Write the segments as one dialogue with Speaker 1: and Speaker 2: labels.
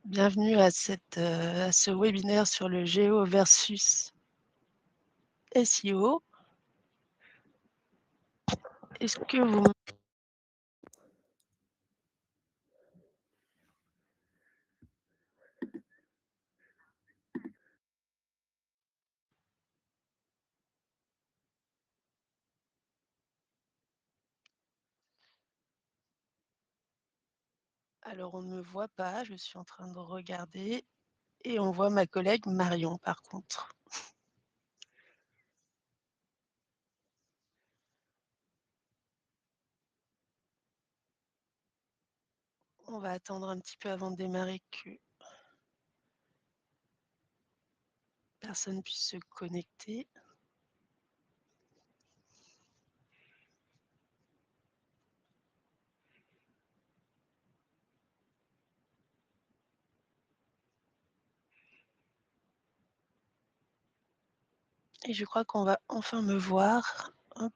Speaker 1: Bienvenue à ce webinaire sur le GEO versus SEO. Est-ce que vous Alors on ne me voit pas, je suis en train de regarder et on voit ma collègue Marion par contre. On va attendre un petit peu avant de démarrer que personne puisse se connecter. Et je crois qu'on va enfin me voir. Hop.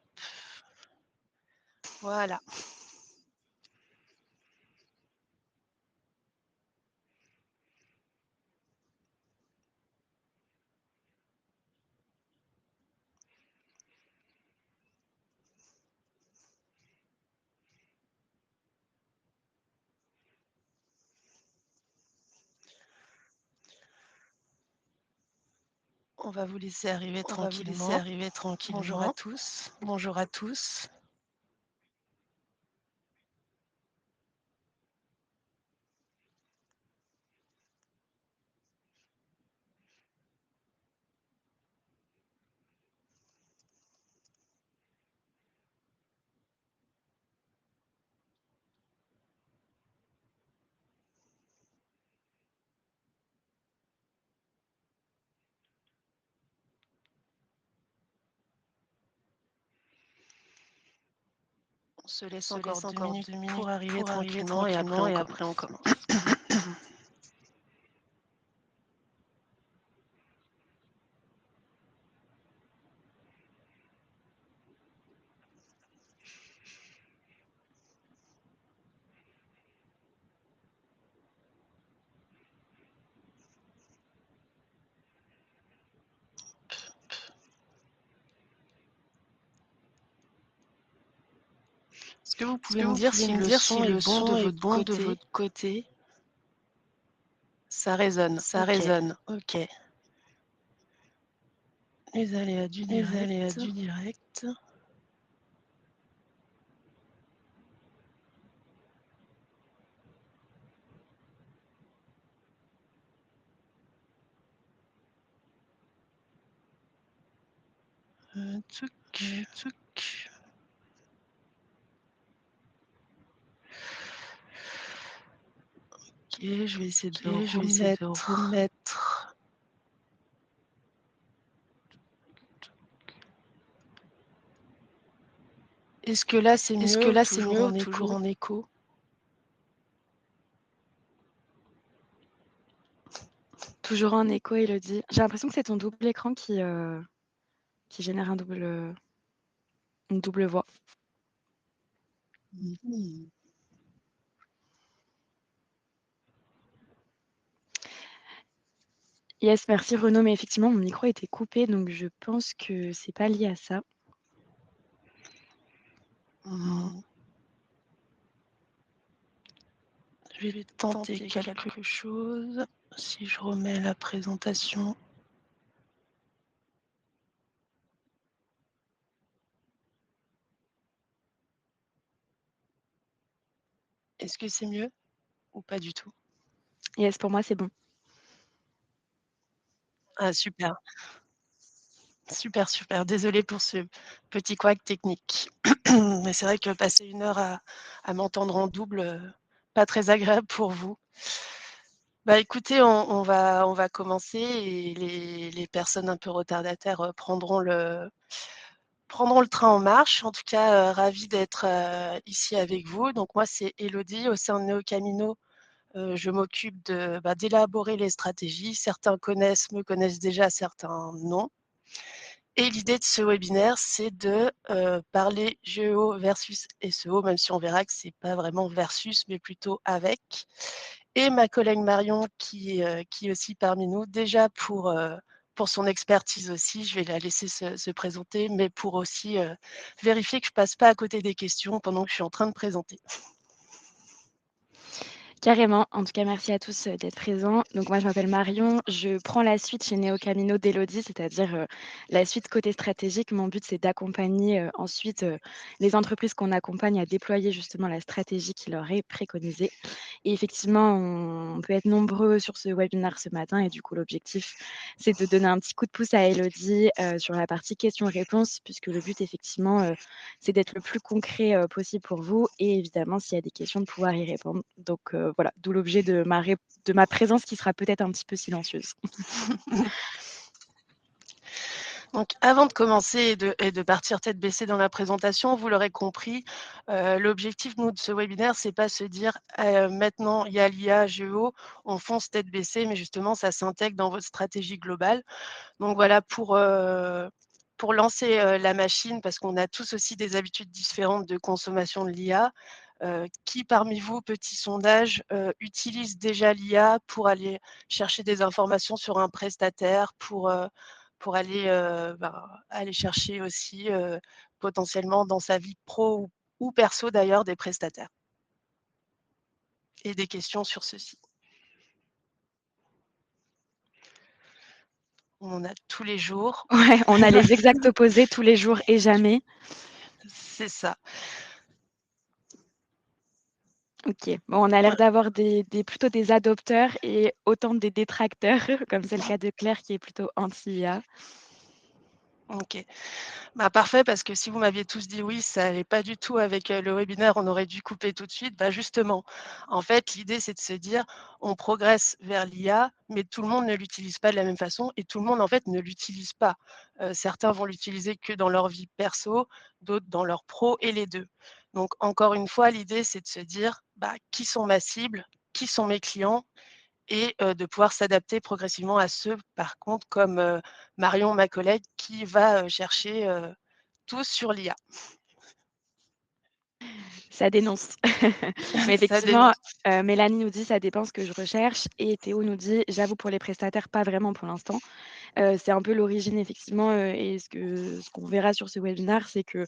Speaker 1: Voilà. On va vous laisser arriver tranquillement. Bonjour à tous. Bonjour à tous. On se laisse encore 2 minutes pour arriver tranquillement et après on commence. Est-ce que vous pouvez me dire si le son est bon de votre côté? Ça résonne. Ok. Les aléas du direct. Tchouk, tchouk. Ok, je vais essayer de remettre. Est-ce que là c'est mieux ou toujours en écho?
Speaker 2: Toujours en écho, Elodie. J'ai l'impression que c'est ton double écran qui génère une double voix. Yes, merci Renaud, mais effectivement, mon micro était coupé, donc je pense que c'est pas lié à ça.
Speaker 1: Je vais tenter quelque chose. Si je remets la présentation. Est-ce que c'est mieux ou pas du tout?
Speaker 2: Yes, pour moi, c'est bon.
Speaker 1: Ah super. Super. Désolée pour ce petit couac technique. Mais c'est vrai que passer 1 heure à m'entendre en double, pas très agréable pour vous. Bah, écoutez, on va commencer et les personnes un peu retardataires, prendront le train en marche. En tout cas, ravie d'être, ici avec vous. Donc moi, c'est Élodie. Au sein de NeoCamino, je m'occupe d'élaborer les stratégies. Certains me connaissent déjà, certains non. Et l'idée de ce webinaire, c'est de parler GEO versus SEO, même si on verra que c'est pas vraiment versus, mais plutôt avec. et ma collègue Marion qui est aussi parmi nous, déjà pour son expertise aussi. Je vais la laisser se présenter, mais pour aussi, vérifier que je passe pas à côté des questions pendant que je suis en train de présenter.
Speaker 2: Carrément. En tout cas, merci à tous, d'être présents. Donc moi, je m'appelle Marion. Je prends la suite chez Neo Camino d'Élodie, c'est-à-dire, la suite côté stratégique. Mon but, c'est d'accompagner, ensuite, les entreprises qu'on accompagne à déployer justement la stratégie qui leur est préconisée. Et effectivement, on peut être nombreux sur ce webinaire ce matin et du coup, l'objectif, c'est de donner un petit coup de pouce à Élodie, sur la partie questions-réponses puisque le but effectivement, c'est d'être le plus concret, possible pour vous et évidemment, s'il y a des questions, de pouvoir y répondre. Donc voilà, d'où l'objet de ma présence qui sera peut-être un petit peu silencieuse.
Speaker 1: Donc avant de commencer et de partir tête baissée dans la présentation, vous l'aurez compris, l'objectif, nous, de ce webinaire, c'est pas se dire: Maintenant il y a l'IA, Géo, on fonce tête baissée», mais justement ça s'intègre dans votre stratégie globale. Donc voilà, pour lancer, la machine, parce qu'on a tous aussi des habitudes différentes de consommation de l'IA, qui parmi vous, petit sondage, utilise déjà l'IA pour aller chercher des informations sur un prestataire, pour aller, aller chercher aussi, potentiellement dans sa vie pro ou perso d'ailleurs, des prestataires et des questions sur ceux-ci? On en a tous les jours.
Speaker 2: Ouais, on a les exacts opposés tous les jours et jamais.
Speaker 1: C'est ça.
Speaker 2: OK. Bon, on a l'air
Speaker 1: Ouais,
Speaker 2: d'avoir des plutôt des adopteurs et autant des détracteurs, comme c'est le cas de Claire qui est plutôt anti-IA.
Speaker 1: OK. Bah, parfait, parce que si vous m'aviez tous dit: «Oui», ça allait pas du tout avec, le webinaire, on aurait dû couper tout de suite. Bah, justement, en fait, l'idée, c'est de se dire: on progresse vers l'IA, mais tout le monde ne l'utilise pas de la même façon et tout le monde, en fait, ne l'utilise pas. Certains vont l'utiliser que dans leur vie perso, d'autres dans leur pro et les 2. Donc encore une fois, l'idée, c'est de se dire: «Bah, qui sont ma cible? Qui sont mes clients?» et de pouvoir s'adapter progressivement à ceux, par contre, comme, Marion, ma collègue, qui va, chercher, tout sur l'IA.
Speaker 2: Ça dénonce. Mais
Speaker 1: Ça
Speaker 2: effectivement,
Speaker 1: dénonce.
Speaker 2: Mélanie nous dit: «Ça dépend ce que je recherche» et Théo nous dit: «J'avoue pour les prestataires, pas vraiment pour l'instant». C'est un peu l'origine effectivement, et ce qu'on verra sur ce webinaire, c'est que,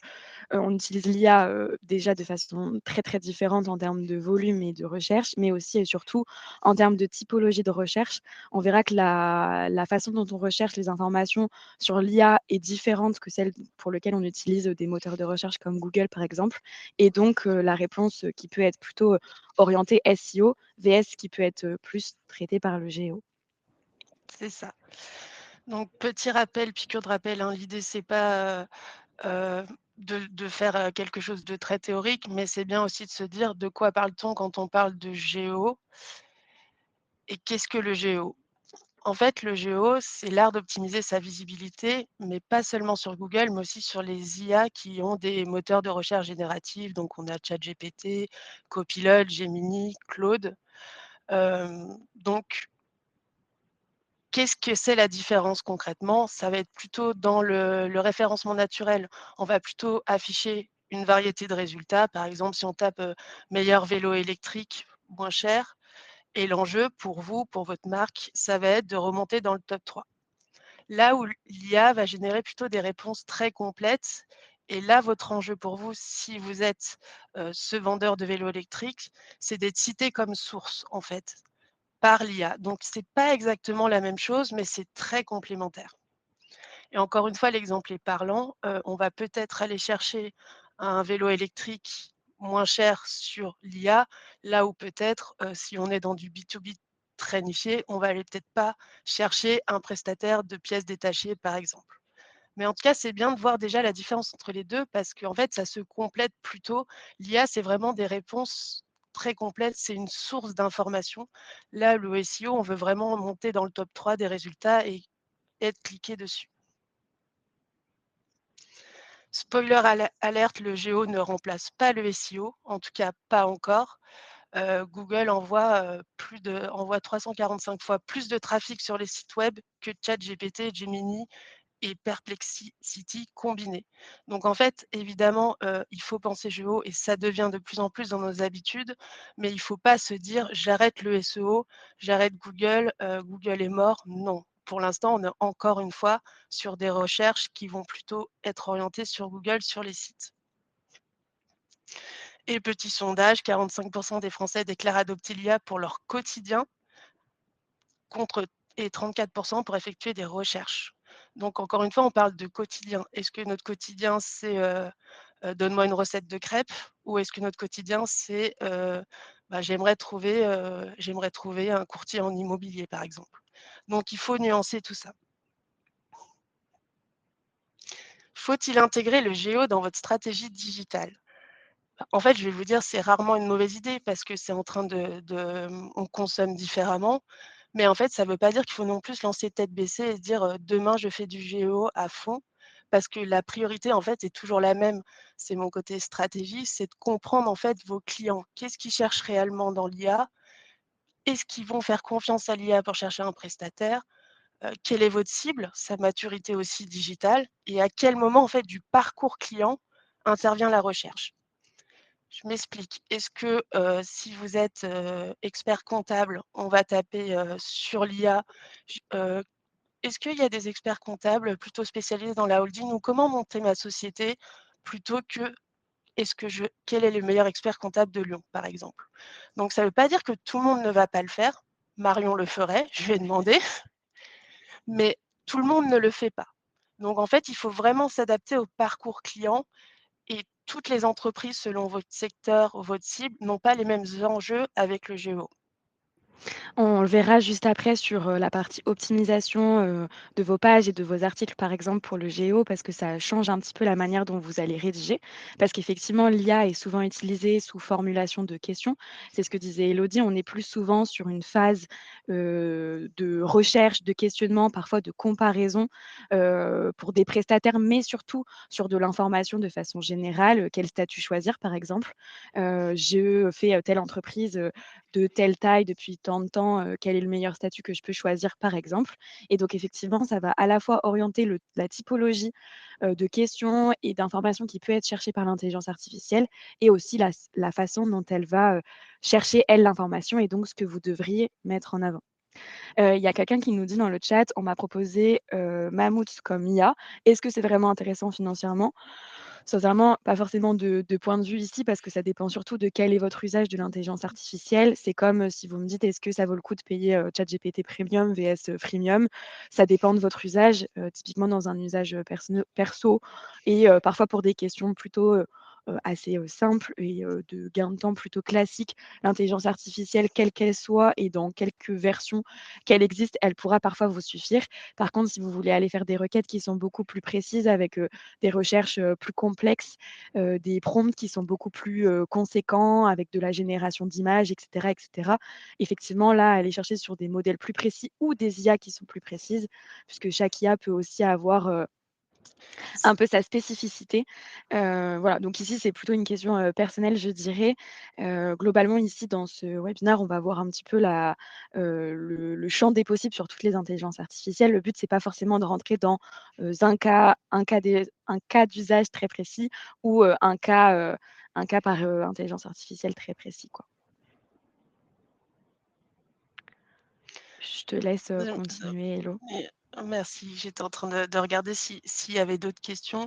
Speaker 2: on utilise l'IA, déjà de façon très, très différente en termes de volume et de recherche, mais aussi et surtout en termes de typologie de recherche. On verra que la façon dont on recherche les informations sur l'IA est différente que celle pour lequel on utilise, des moteurs de recherche comme Google, par exemple et donc la réponse, qui peut être plutôt, orientée SEO, VS qui peut être, plus traitée par le géo.
Speaker 1: C'est ça. Donc petit rappel, piqûre de rappel, hein, l'idée c'est pas, de faire, quelque chose de très théorique, mais c'est bien aussi de se dire: de quoi parle-t-on quand on parle de géo et qu'est-ce que le géo? En fait, le géo, c'est l'art d'optimiser sa visibilité, mais pas seulement sur Google, mais aussi sur les IA qui ont des moteurs de recherche génératifs. Donc, on a ChatGPT, Copilot, Gemini, Claude. Donc, qu'est-ce que c'est la différence concrètement? Ça va être plutôt dans le référencement naturel. On va plutôt afficher une variété de résultats. Par exemple, si on tape meilleur vélo électrique moins cher, et l'enjeu pour vous, pour votre marque, ça va être de remonter dans le top 3. Là où l'IA va générer plutôt des réponses très complètes et là, votre enjeu pour vous, si vous êtes, ce vendeur de vélo électrique, c'est d'être cité comme source, en fait, par l'IA. Donc c'est pas exactement la même chose, mais c'est très complémentaire. Et encore une fois, l'exemple est parlant. On va peut-être aller chercher un vélo électrique moins cher sur l'IA, là où peut-être, si on est dans du B2B très niché, on va aller peut-être pas chercher un prestataire de pièces détachées, par exemple. Mais en tout cas, c'est bien de voir déjà la différence entre les 2 parce qu'en fait, ça se complète plutôt. L'IA, c'est vraiment des réponses très complètes, c'est une source d'information. Là, le SEO, on veut vraiment monter dans le top 3 des résultats et être cliqué dessus. Spoiler alerte, le géo ne remplace pas le SEO, en tout cas pas encore. Google envoie 345 fois plus de trafic sur les sites web que ChatGPT, Gemini et Perplexity combinés. Donc en fait, évidemment, il faut penser géo et ça devient de plus en plus dans nos habitudes, mais il ne faut pas se dire: «J'arrête le SEO, j'arrête Google, Google est mort». Non, pour l'instant, on est encore une fois sur des recherches qui vont plutôt être orientées sur Google, sur les sites. Et petit sondage, 45 des Français déclarent adopter l'IA pour leur quotidien contre et 34 pour effectuer des recherches. Donc encore une fois, on parle de quotidien. Est-ce que notre quotidien, c'est, «Donne-moi une recette de crêpes» ou est-ce que notre quotidien, c'est, bah, j'aimerais trouver un courtier en immobilier, par exemple? Donc il faut nuancer tout ça. Faut-il intégrer le géo dans votre stratégie digitale? En fait, je vais vous dire, c'est rarement une mauvaise idée parce que c'est en train on consomme différemment. Mais en fait, ça ne veut pas dire qu'il faut non plus se lancer tête baissée et se dire, «Demain, je fais du géo à fond», parce que la priorité, en fait, est toujours la même. C'est mon côté stratégie, c'est de comprendre, en fait, vos clients. Qu'est-ce qu'ils cherchent réellement dans l'IA? Est-ce qu'ils vont faire confiance à l'IA pour chercher un prestataire? Quelle est votre cible? Sa maturité aussi digitale et à quel moment, en fait, du parcours client intervient la recherche? Je m'explique. Est-ce que, si vous êtes, expert comptable, on va taper, sur l'IA, j est-ce qu'il y a des experts comptables plutôt spécialisés dans la holding ou comment monter ma société? Plutôt que est-ce que je quel est le meilleur expert comptable de Lyon, par exemple? Donc ça ne veut pas dire que tout le monde ne va pas le faire. Marion le ferait, je lui ai demandé, mais tout le monde ne le fait pas. Donc en fait, il faut vraiment s'adapter au parcours client et toutes les entreprises, selon votre secteur ou votre cible, n'ont pas les mêmes enjeux avec le géo.
Speaker 2: On le verra juste après sur, la partie optimisation, de vos pages et de vos articles, par exemple, pour le géo, parce que ça change un petit peu la manière dont vous allez rédiger. Parce qu'effectivement, l'IA est souvent utilisée sous formulation de questions. C'est ce que disait Élodie, on est plus souvent sur une phase, de recherche, de questionnement, parfois de comparaison, pour des prestataires, mais surtout sur de l'information de façon générale, quel statut choisir, par exemple. Je fais, telle entreprise, de telle taille depuis tant de temps, quel est le meilleur statut que je peux choisir, par exemple. Et donc effectivement, ça va à la fois orienter la typologie, de questions et d'informations qui peut être cherchée par l'intelligence artificielle et aussi la façon dont elle va, chercher, elle, l'information et donc ce que vous devriez mettre en avant. Il y a quelqu'un qui nous dit dans le chat: «On m'a proposé, Mammouth comme IA. Est-ce que c'est vraiment intéressant financièrement?» Sincèrement, pas forcément de point de vue ici parce que ça dépend surtout de quel est votre usage de l'intelligence artificielle. C'est comme, si vous me dites: «Est-ce que ça vaut le coup de payer, ChatGPT Premium vs, Freemium?» Ça dépend de votre usage, typiquement dans un usage, perso et parfois pour des questions plutôt, assez, simples et de gain de temps plutôt classiques. L'intelligence artificielle, quelle qu'elle soit et dans quelques versions qu'elle existe, elle pourra parfois vous suffire. Par contre, si vous voulez aller faire des requêtes qui sont beaucoup plus précises avec, des recherches, plus complexes, des prompts qui sont beaucoup plus, conséquents avec de la génération d'images et cetera. Effectivement, là, aller chercher sur des modèles plus précis ou des IA qui sont plus précises, puisque chaque IA peut aussi avoir, un peu sa spécificité. Voilà, donc ici, c'est plutôt une question, personnelle, je dirais. Globalement, ici, dans ce webinaire, on va voir un petit peu le champ des possibles sur toutes les intelligences artificielles. Le but, c'est pas forcément de rentrer dans, un cas d'usage très précis ou, un cas par, intelligence artificielle très précis, quoi. Je te laisse, continuer, Hello.
Speaker 1: Et merci, j'étais en train de regarder s'il y avait d'autres questions.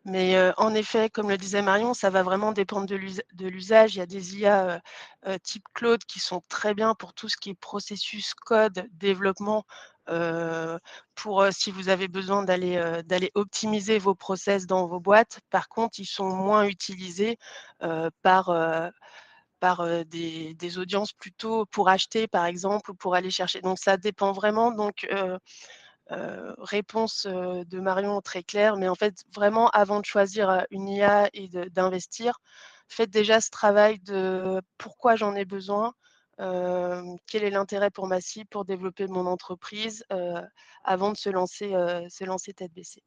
Speaker 1: Mais, en effet, comme le disait Marion, ça va vraiment dépendre de l'usage. Il y a des IA, type Claude qui sont très bien pour tout ce qui est processus, code, développement, heu, pour, si vous avez besoin d'aller optimiser vos process dans vos boîtes. Par contre, ils sont moins utilisés, par, des audiences plutôt pour acheter, par exemple, ou pour aller chercher. Donc ça dépend vraiment. Donc, réponse, de Marion très claire, mais en fait, vraiment avant de choisir, une IA et d'investir, faites déjà ce travail de pourquoi j'en ai besoin, quel est l'intérêt pour ma cible, pour développer mon entreprise, avant de se lancer tête baissée.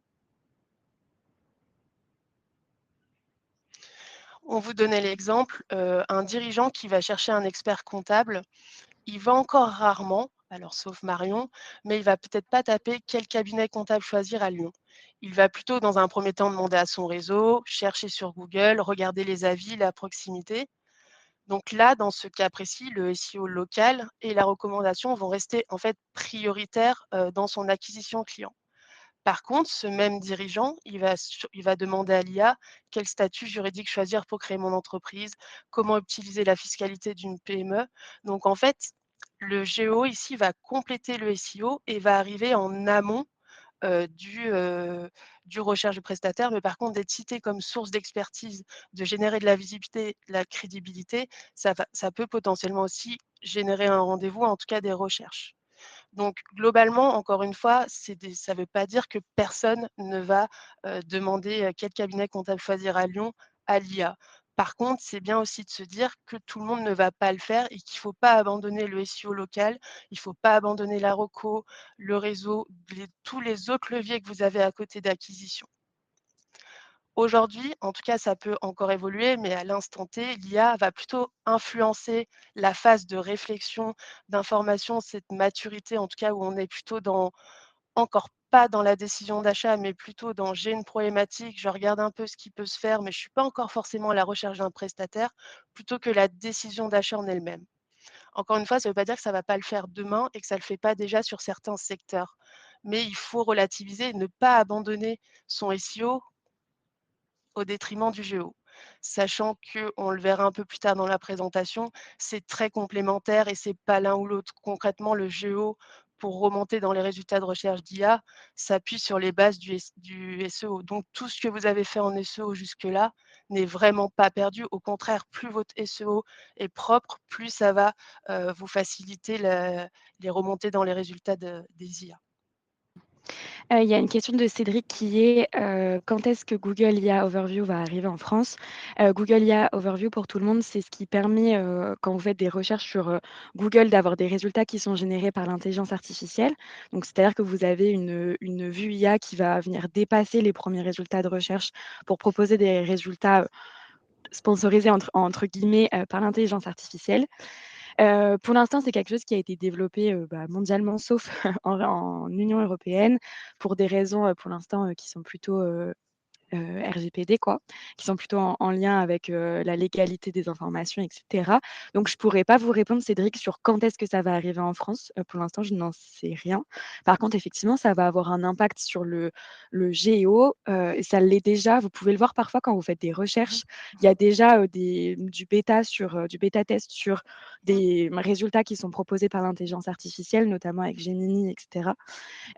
Speaker 1: On vous donnait l'exemple, un dirigeant qui va chercher un expert comptable, il va encore rarement, alors sauf Marion, mais il va peut-être pas taper quel cabinet comptable choisir à Lyon. Il va plutôt, dans un premier temps, demander à son réseau, chercher sur Google, regarder les avis, la proximité. Donc là, dans ce cas précis, le SEO local et la recommandation vont rester en fait prioritaires, dans son acquisition client. Par contre, ce même dirigeant, il va demander à l'IA quel statut juridique choisir pour créer mon entreprise, comment utiliser la fiscalité d'une PME. Donc en fait, le GEO ici va compléter le SEO et va arriver en amont heu, du, heu, du recherche de prestataire, mais par contre d'être cité comme source d'expertise, de générer de la visibilité, de la crédibilité, ça peut potentiellement aussi générer un rendez-vous, en tout cas des recherches. Donc globalement, encore une fois, ça ne veut pas dire que personne ne va, demander, quel cabinet comptable choisir à Lyon à l'IA. Par contre, c'est bien aussi de se dire que tout le monde ne va pas le faire et qu'il ne faut pas abandonner le SEO local, il ne faut pas abandonner la reco, le réseau, tous les autres leviers que vous avez à côté d'acquisition. Aujourd'hui, en tout cas, ça peut encore évoluer, mais à l'instant T, l'IA va plutôt influencer la phase de réflexion, d'information, cette maturité, en tout cas, où on est plutôt dans encore pas dans la décision d'achat, mais plutôt dans: «J'ai une problématique, je regarde un peu ce qui peut se faire, mais je ne suis pas encore forcément à la recherche d'un prestataire», plutôt que la décision d'achat en elle-même. Encore une fois, ça ne veut pas dire que ça ne va pas le faire demain et que ça ne le fait pas déjà sur certains secteurs. Mais il faut relativiser et ne pas abandonner son SEO au détriment du géo. Sachant que, on le verra un peu plus tard dans la présentation, c'est très complémentaire et c'est pas l'un ou l'autre. Concrètement, le géo, pour remonter dans les résultats de recherche d'IA, s'appuie sur les bases du SEO. Donc tout ce que vous avez fait en SEO jusque-là n'est vraiment pas perdu. Au contraire, plus votre SEO est propre, plus ça va, vous faciliter les remontées dans les résultats des IA.
Speaker 2: Il y a une question de Cédric qui est, quand est-ce que Google IA Overview va arriver en France? Google IA Overview pour tout le monde, c'est ce qui permet, quand vous faites des recherches sur, Google, d'avoir des résultats qui sont générés par l'intelligence artificielle. Donc c'est-à-dire que vous avez une vue IA qui va venir dépasser les premiers résultats de recherche pour proposer des résultats, «sponsorisés» entre guillemets, par l'intelligence artificielle. Pour l'instant, c'est quelque chose qui a été développé, mondialement, sauf en Union européenne, pour des raisons, pour l'instant, qui sont plutôt, RGPD quoi, qui sont plutôt en lien avec, la légalité des informations et cetera. Donc je pourrais pas vous répondre Cédric sur quand est-ce que ça va arriver en France. Pour l'instant, je n'en sais rien. Par contre, effectivement, ça va avoir un impact sur le GEO, et ça l'est déjà. Vous pouvez le voir parfois quand vous faites des recherches. Il y a déjà, du bêta test sur des résultats qui sont proposés par l'intelligence artificielle, notamment avec Gemini et cetera.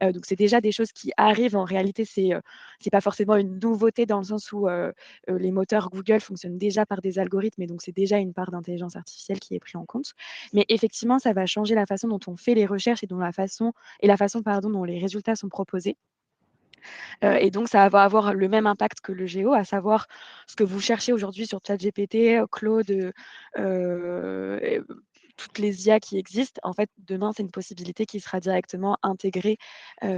Speaker 2: Donc c'est déjà des choses qui arrivent. En réalité, c'est pas forcément une nouveauté dans le sens où, les moteurs Google fonctionnent déjà par des algorithmes et donc c'est déjà une part d'intelligence artificielle qui est pris en compte. Mais effectivement, ça va changer la façon dont on fait les recherches et la façon, pardon, dont les résultats sont proposés. Et donc ça va avoir le même impact que le géo, à savoir ce que vous cherchez aujourd'hui sur ChatGPT, Claude, et toutes les IA qui existent. En fait, demain, c'est une possibilité qui sera directement intégrée,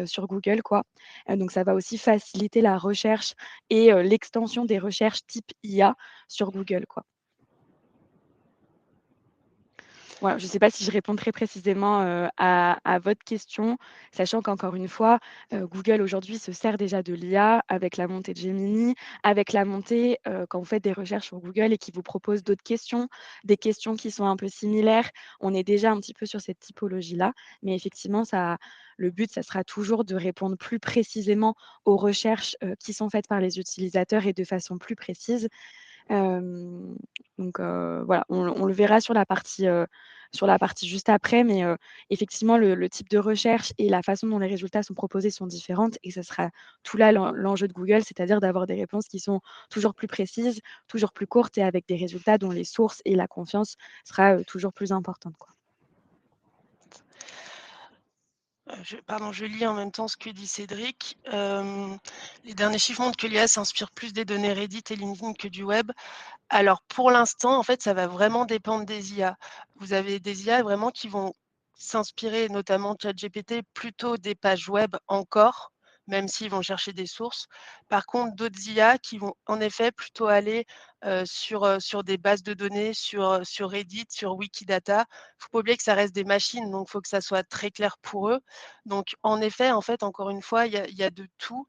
Speaker 2: sur Google, quoi. Donc ça va aussi faciliter la recherche et l'extension des recherches type IA sur Google, quoi. Voilà, je ne sais pas si je réponds très précisément, à votre question, sachant qu'encore une fois, Google aujourd'hui se sert déjà de l'IA avec la montée de Gemini, avec la montée, quand vous faites des recherches sur Google et qu'ils vous proposent d'autres questions, des questions qui sont un peu similaires. On est déjà un petit peu sur cette typologie-là, mais effectivement le but, ça sera toujours de répondre plus précisément aux recherches, qui sont faites par les utilisateurs et de façon plus précise. Hem, donc voilà, on le verra sur la partie juste après, mais effectivement, le type de recherche et la façon dont les résultats sont proposés sont différentes et ce sera tout là l'enjeu de Google, c'est-à-dire d'avoir des réponses qui sont toujours plus précises, toujours plus courtes et avec des résultats dont les sources et la confiance sera, toujours plus importante, quoi.
Speaker 1: Je lis en même temps ce que dit Cédric. Les derniers chiffres montrent que l'IA s'inspire plus des données Reddit et LinkedIn que du web. Alors pour l'instant, en fait, ça va vraiment dépendre des IA. Vous avez des IA vraiment qui vont s'inspirer, notamment ChatGPT, plutôt des pages web encore, même s'ils vont chercher des sources. Par contre, d'autres IA qui vont en effet plutôt aller, sur des bases de données, sur Reddit, sur Wikidata. Faut pas oublier que ça reste des machines, donc il faut que ça soit très clair pour eux. Donc en effet, en fait, encore une fois, il y a de tout.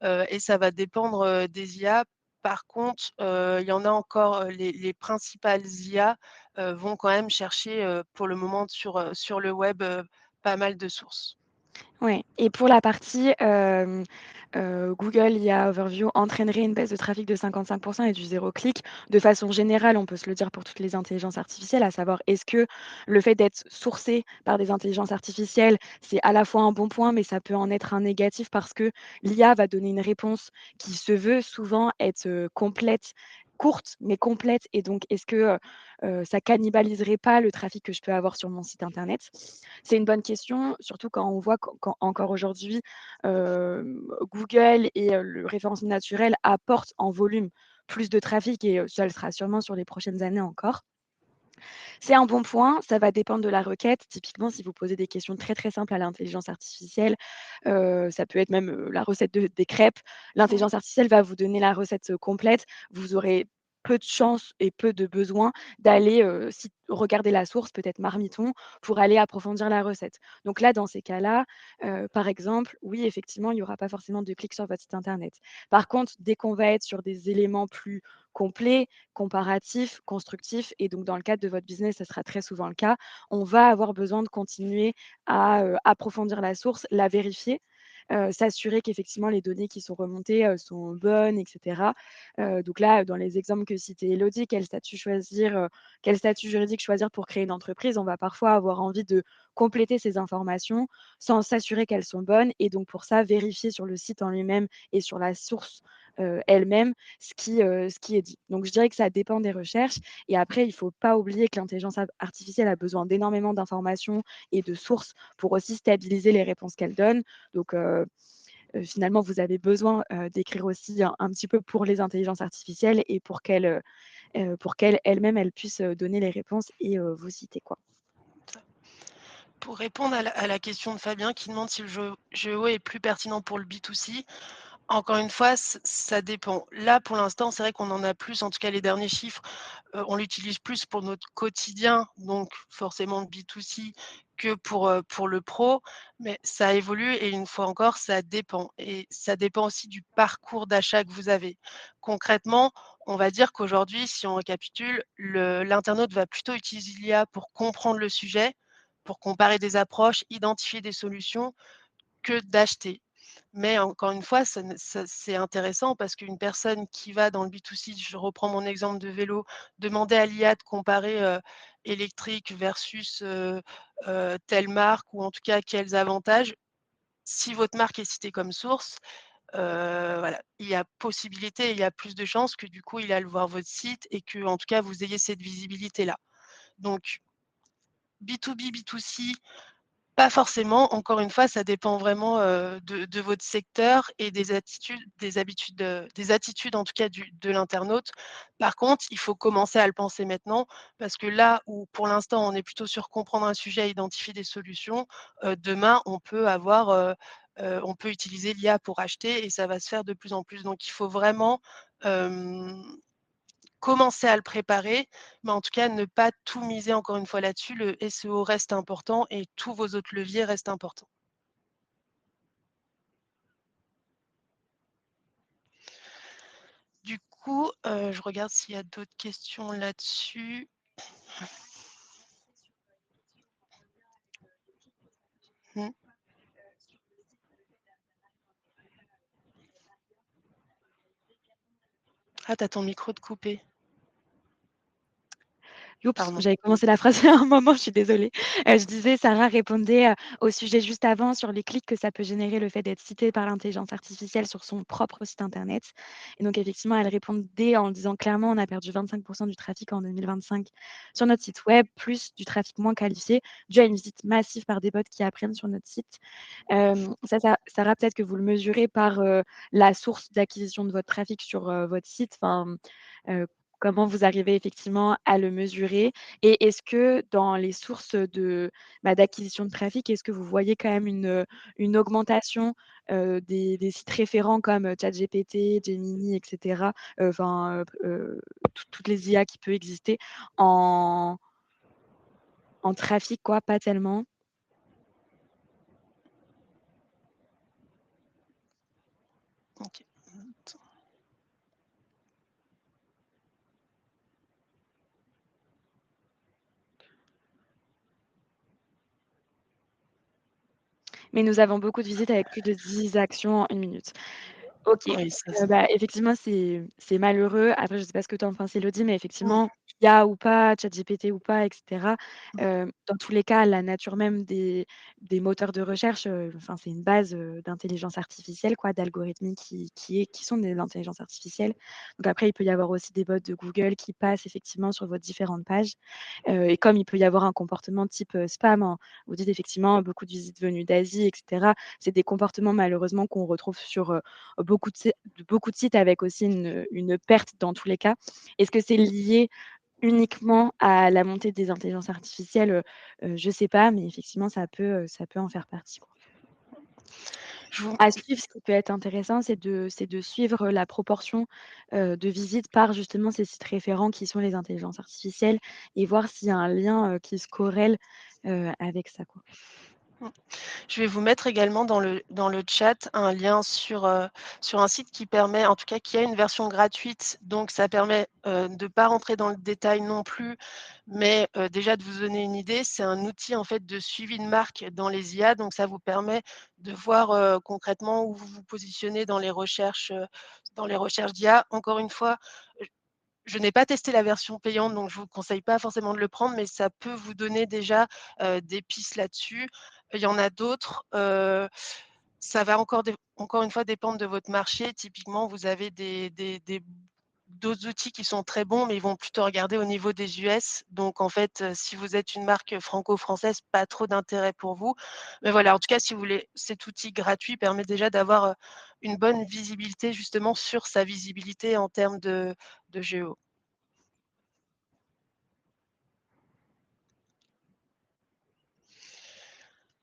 Speaker 1: et ça va dépendre, des IA. Par contre, il y en a encore, les principales IA, vont quand même chercher, pour le moment sur le web, pas mal de sources.
Speaker 2: Ouais et pour la partie, Google IA Overview entraînerait une baisse de trafic de 55 et du zéro clic. De façon générale, on peut se le dire pour toutes les intelligences artificielles, à savoir, est-ce que le fait d'être sourcé par des intelligences artificielles, c'est à la fois un bon point, mais ça peut en être un négatif parce que l'IA va donner une réponse qui se veut souvent être, complète, courte, mais complète et donc est-ce que, ça cannibaliserait pas le trafic que je peux avoir sur mon site internet? C'est une bonne question, surtout quand on voit qu'en encore aujourd'hui, Google et le référencement naturel apportent en volume plus de trafic et ça le sera sûrement sur les prochaines années encore. C'est un bon point, ça va dépendre de la requête. Typiquement, si vous posez des questions très, très simples à l'intelligence artificielle, ça peut être même, la recette des crêpes.
Speaker 1: Mmh.
Speaker 2: L'intelligence artificielle va vous donner la recette, complète. Vous aurez peu de chance et peu de besoin d'aller, regarder la source, peut-être Marmiton, pour aller approfondir la recette. Donc là, dans ces cas-là, par exemple, oui, effectivement, il y aura pas forcément de clics sur votre site internet. Par contre, dès qu'on va être sur des éléments plus complets, comparatif, constructif et donc dans le cadre de votre business, ça sera très souvent le cas. On va avoir besoin de continuer à, approfondir la source, la vérifier, s'assurer qu'effectivement les données qui sont remontées, sont bonnes et cetera. Donc là, dans les exemples que citait Élodie, quel statut juridique choisir pour créer une entreprise? On va parfois avoir envie de compléter ces informations sans s'assurer qu'elles sont bonnes et donc pour ça, vérifier sur le site en lui-même et sur la source, elle-même ce qui est dit. Donc je dirais que ça dépend des recherches et après il ne faut pas oublier que l'intelligence artificielle a besoin d'énormément d'informations et de sources pour aussi stabiliser les réponses qu'elle donne. Donc finalement vous avez besoin, d'écrire aussi un petit peu pour les intelligences artificielles et pour qu'elles elles-mêmes, elles puissent, donner les réponses et vous citer, quoi.
Speaker 1: Pour répondre à la question de Fabien qui demande si le GEO est plus pertinent pour le B2C, encore une fois, ça dépend. Là, pour l'instant, c'est vrai qu'on en a plus, en tout cas les derniers chiffres, on l'utilise plus pour notre quotidien, donc forcément le B2C que pour le pro, mais ça évolue et une fois encore, ça dépend et ça dépend aussi du parcours d'achat que vous avez. Concrètement, on va dire qu'aujourd'hui, si on récapitule, l'internaute va plutôt utiliser l'IA pour comprendre le sujet, pour comparer des approches, identifier des solutions, que d'acheter. Mais encore une fois, ça c'est intéressant parce qu'une personne qui va dans le B2C, je reprends mon exemple de vélo, demander à l'IA de comparer, électrique versus, telle marque ou en tout cas quels avantages. Si votre marque est citée comme source, voilà, il y a possibilité, il y a plus de chances que du coup il aille voir votre site et que en tout cas vous ayez cette visibilité-là. Donc B2B, B2C, pas forcément, encore une fois, ça dépend vraiment, de votre secteur et des attitudes en tout cas de l'internaute. Par contre, il faut commencer à le penser maintenant parce que là où pour l'instant on est plutôt sur comprendre un sujet, identifier des solutions, demain on peut utiliser l'IA pour acheter et ça va se faire de plus en plus. Donc il faut vraiment, hem commencer à le préparer, mais en tout cas, ne pas tout miser encore une fois là-dessus. Le SEO reste important et tous vos autres leviers restent importants. Du coup, je regarde s'il y a d'autres questions là-dessus. Mmh. Ah, tu as ton micro de coupé.
Speaker 2: Oups,
Speaker 1: Pardon.
Speaker 2: j'avais commencé la phrase il y a un moment, je suis désolée. Je disais, Sarah répondait, au sujet juste avant sur les clics que ça peut générer le fait d'être cité par l'intelligence artificielle sur son propre site internet et donc effectivement, elle répondait en disant clairement: «On a perdu 25 du trafic en 2025 sur notre site web, plus du trafic moins qualifié, dû à une visite massive par des bots qui apprennent sur notre site». Ça, Sarah, peut-être que vous le mesurez par, la source d'acquisition de votre trafic sur, votre site, enfin, heu, comment vous arrivez effectivement à le mesurer? Et est-ce que dans les sources d'acquisition de trafic, est-ce que vous voyez quand même une augmentation, des sites référents comme, ChatGPT, Gemini et cetera, enfin, toutes les IA qui peut exister en en trafic quoi, pas tellement?
Speaker 1: OK.
Speaker 2: Mais nous avons beaucoup de visites avec plus de 10 actions en 1 minute. OK.
Speaker 1: Oui, ça
Speaker 2: Bah, effectivement, c'est malheureux. Après, je sais pas ce que tu en penses, Élodie, mais
Speaker 1: mmh,
Speaker 2: effectivement, IA ou pas, ChatGPT ou pas, et cetera,
Speaker 1: mmh.
Speaker 2: dans tous les cas, la nature même des moteurs de recherche, enfin, c'est une base, d'intelligence artificielle, quoi, d'algorithmes qui sont de l'intelligence artificielle. Donc après, il peut y avoir aussi des bots de Google qui passent effectivement sur vos différentes pages, et comme il peut y avoir un comportement type, spam, hein, vous dites effectivement beaucoup de visites venues d'Asie, et cetera. C'est des comportements malheureusement qu'on retrouve sur, beaucoup de sites avec aussi une perte dans tous les cas. Est-ce que c'est lié uniquement à la montée des intelligences artificielles? Je sais pas, mais effectivement ça peut en faire partie, quoi.
Speaker 1: Je vous
Speaker 2: À suivre, ce qui peut être intéressant, c'est de suivre la proportion, de visites par justement ces sites référents qui sont les intelligences artificielles et voir s'il y a un lien, qui se corrèle, avec ça, quoi.
Speaker 1: mmh. Je vais vous mettre également dans le chat un lien sur un site qui permet, en tout cas qui a une version gratuite, donc ça permet, de pas rentrer dans le détail non plus, mais déjà de vous donner une idée. C'est un outil en fait de suivi de marque dans les IA, donc ça vous permet de voir, concrètement où vous vous positionnez dans les recherches d'IA. Encore une fois, je n'ai pas testé la version payante, donc je vous conseille pas forcément de le prendre, mais ça peut vous donner déjà, des pistes là-dessus. Il y en a d'autres, ça va encore une fois dépendre de votre marché. Typiquement, vous avez des d'autres outils qui sont très bons, mais ils vont plutôt regarder au niveau des US. Donc en fait, si vous êtes une marque franco-française, pas trop d'intérêt pour vous. Mais voilà, en tout cas, si vous voulez, cet outil gratuit permet déjà d'avoir, une bonne visibilité justement sur sa visibilité en termes de géo.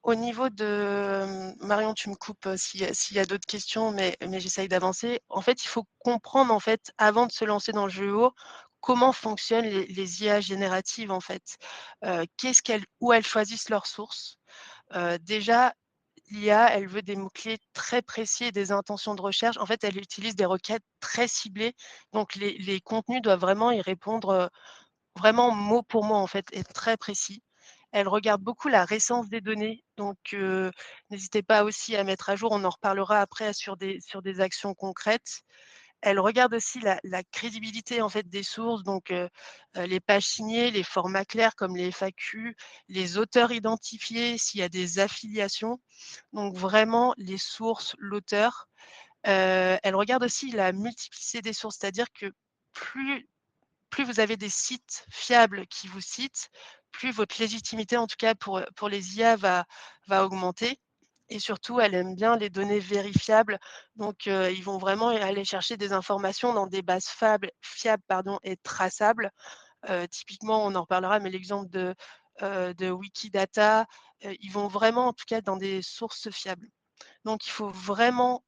Speaker 1: Au niveau de, Marion, tu me coupes, s'il y a d'autres questions, mais j'essaye d'avancer. En fait, il faut comprendre, en fait, avant de se lancer dans le GEO, comment fonctionnent les IA génératives, en fait. Qu'est-ce qu'elles où elles choisissent leurs sources. Déjà, l'IA, elle veut des mots-clés très précis et des intentions de recherche. En fait, elle utilise des requêtes très ciblées, donc les contenus doivent vraiment y répondre, vraiment mot pour mot, en fait, et très précis. Elle regarde beaucoup la récence des données, donc n'hésitez pas aussi à mettre à jour, on en reparlera après sur des actions concrètes. Elle regarde aussi la crédibilité, en fait, des sources, donc les pages signées, les formats clairs comme les FAQ, les auteurs identifiés, s'il y a des affiliations, donc vraiment les sources, l'auteur. Elle regarde aussi la multiplicité des sources, c'est-à-dire que plus plus vous avez des sites fiables qui vous citent, plus votre légitimité, en tout cas pour les IA, va augmenter et surtout, elle aime bien les données vérifiables. Donc, ils vont vraiment aller chercher des informations dans des bases fiables, pardon, et traçables. Typiquement, on en reparlera, mais l'exemple de Wikidata, ils vont vraiment, en tout cas, dans des sources fiables. Donc il faut vraiment,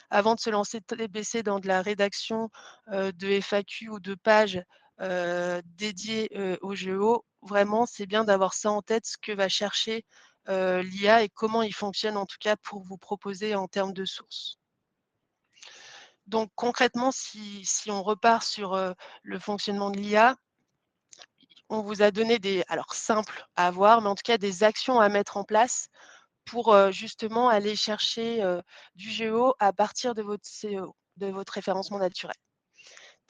Speaker 1: avant de se lancer TBC dans de la rédaction, de FAQ ou de pages, dédiées, au géo, vraiment, c'est bien d'avoir ça en tête, ce que va chercher, l'IA et comment il fonctionne, en tout cas, pour vous proposer en termes de sources. Donc concrètement, si on repart sur, le fonctionnement de l'IA, on vous a donné des alors simples à avoir, mais en tout cas des actions à mettre en place pour, justement aller chercher, du géo à partir de votre CO, de votre référencement naturel.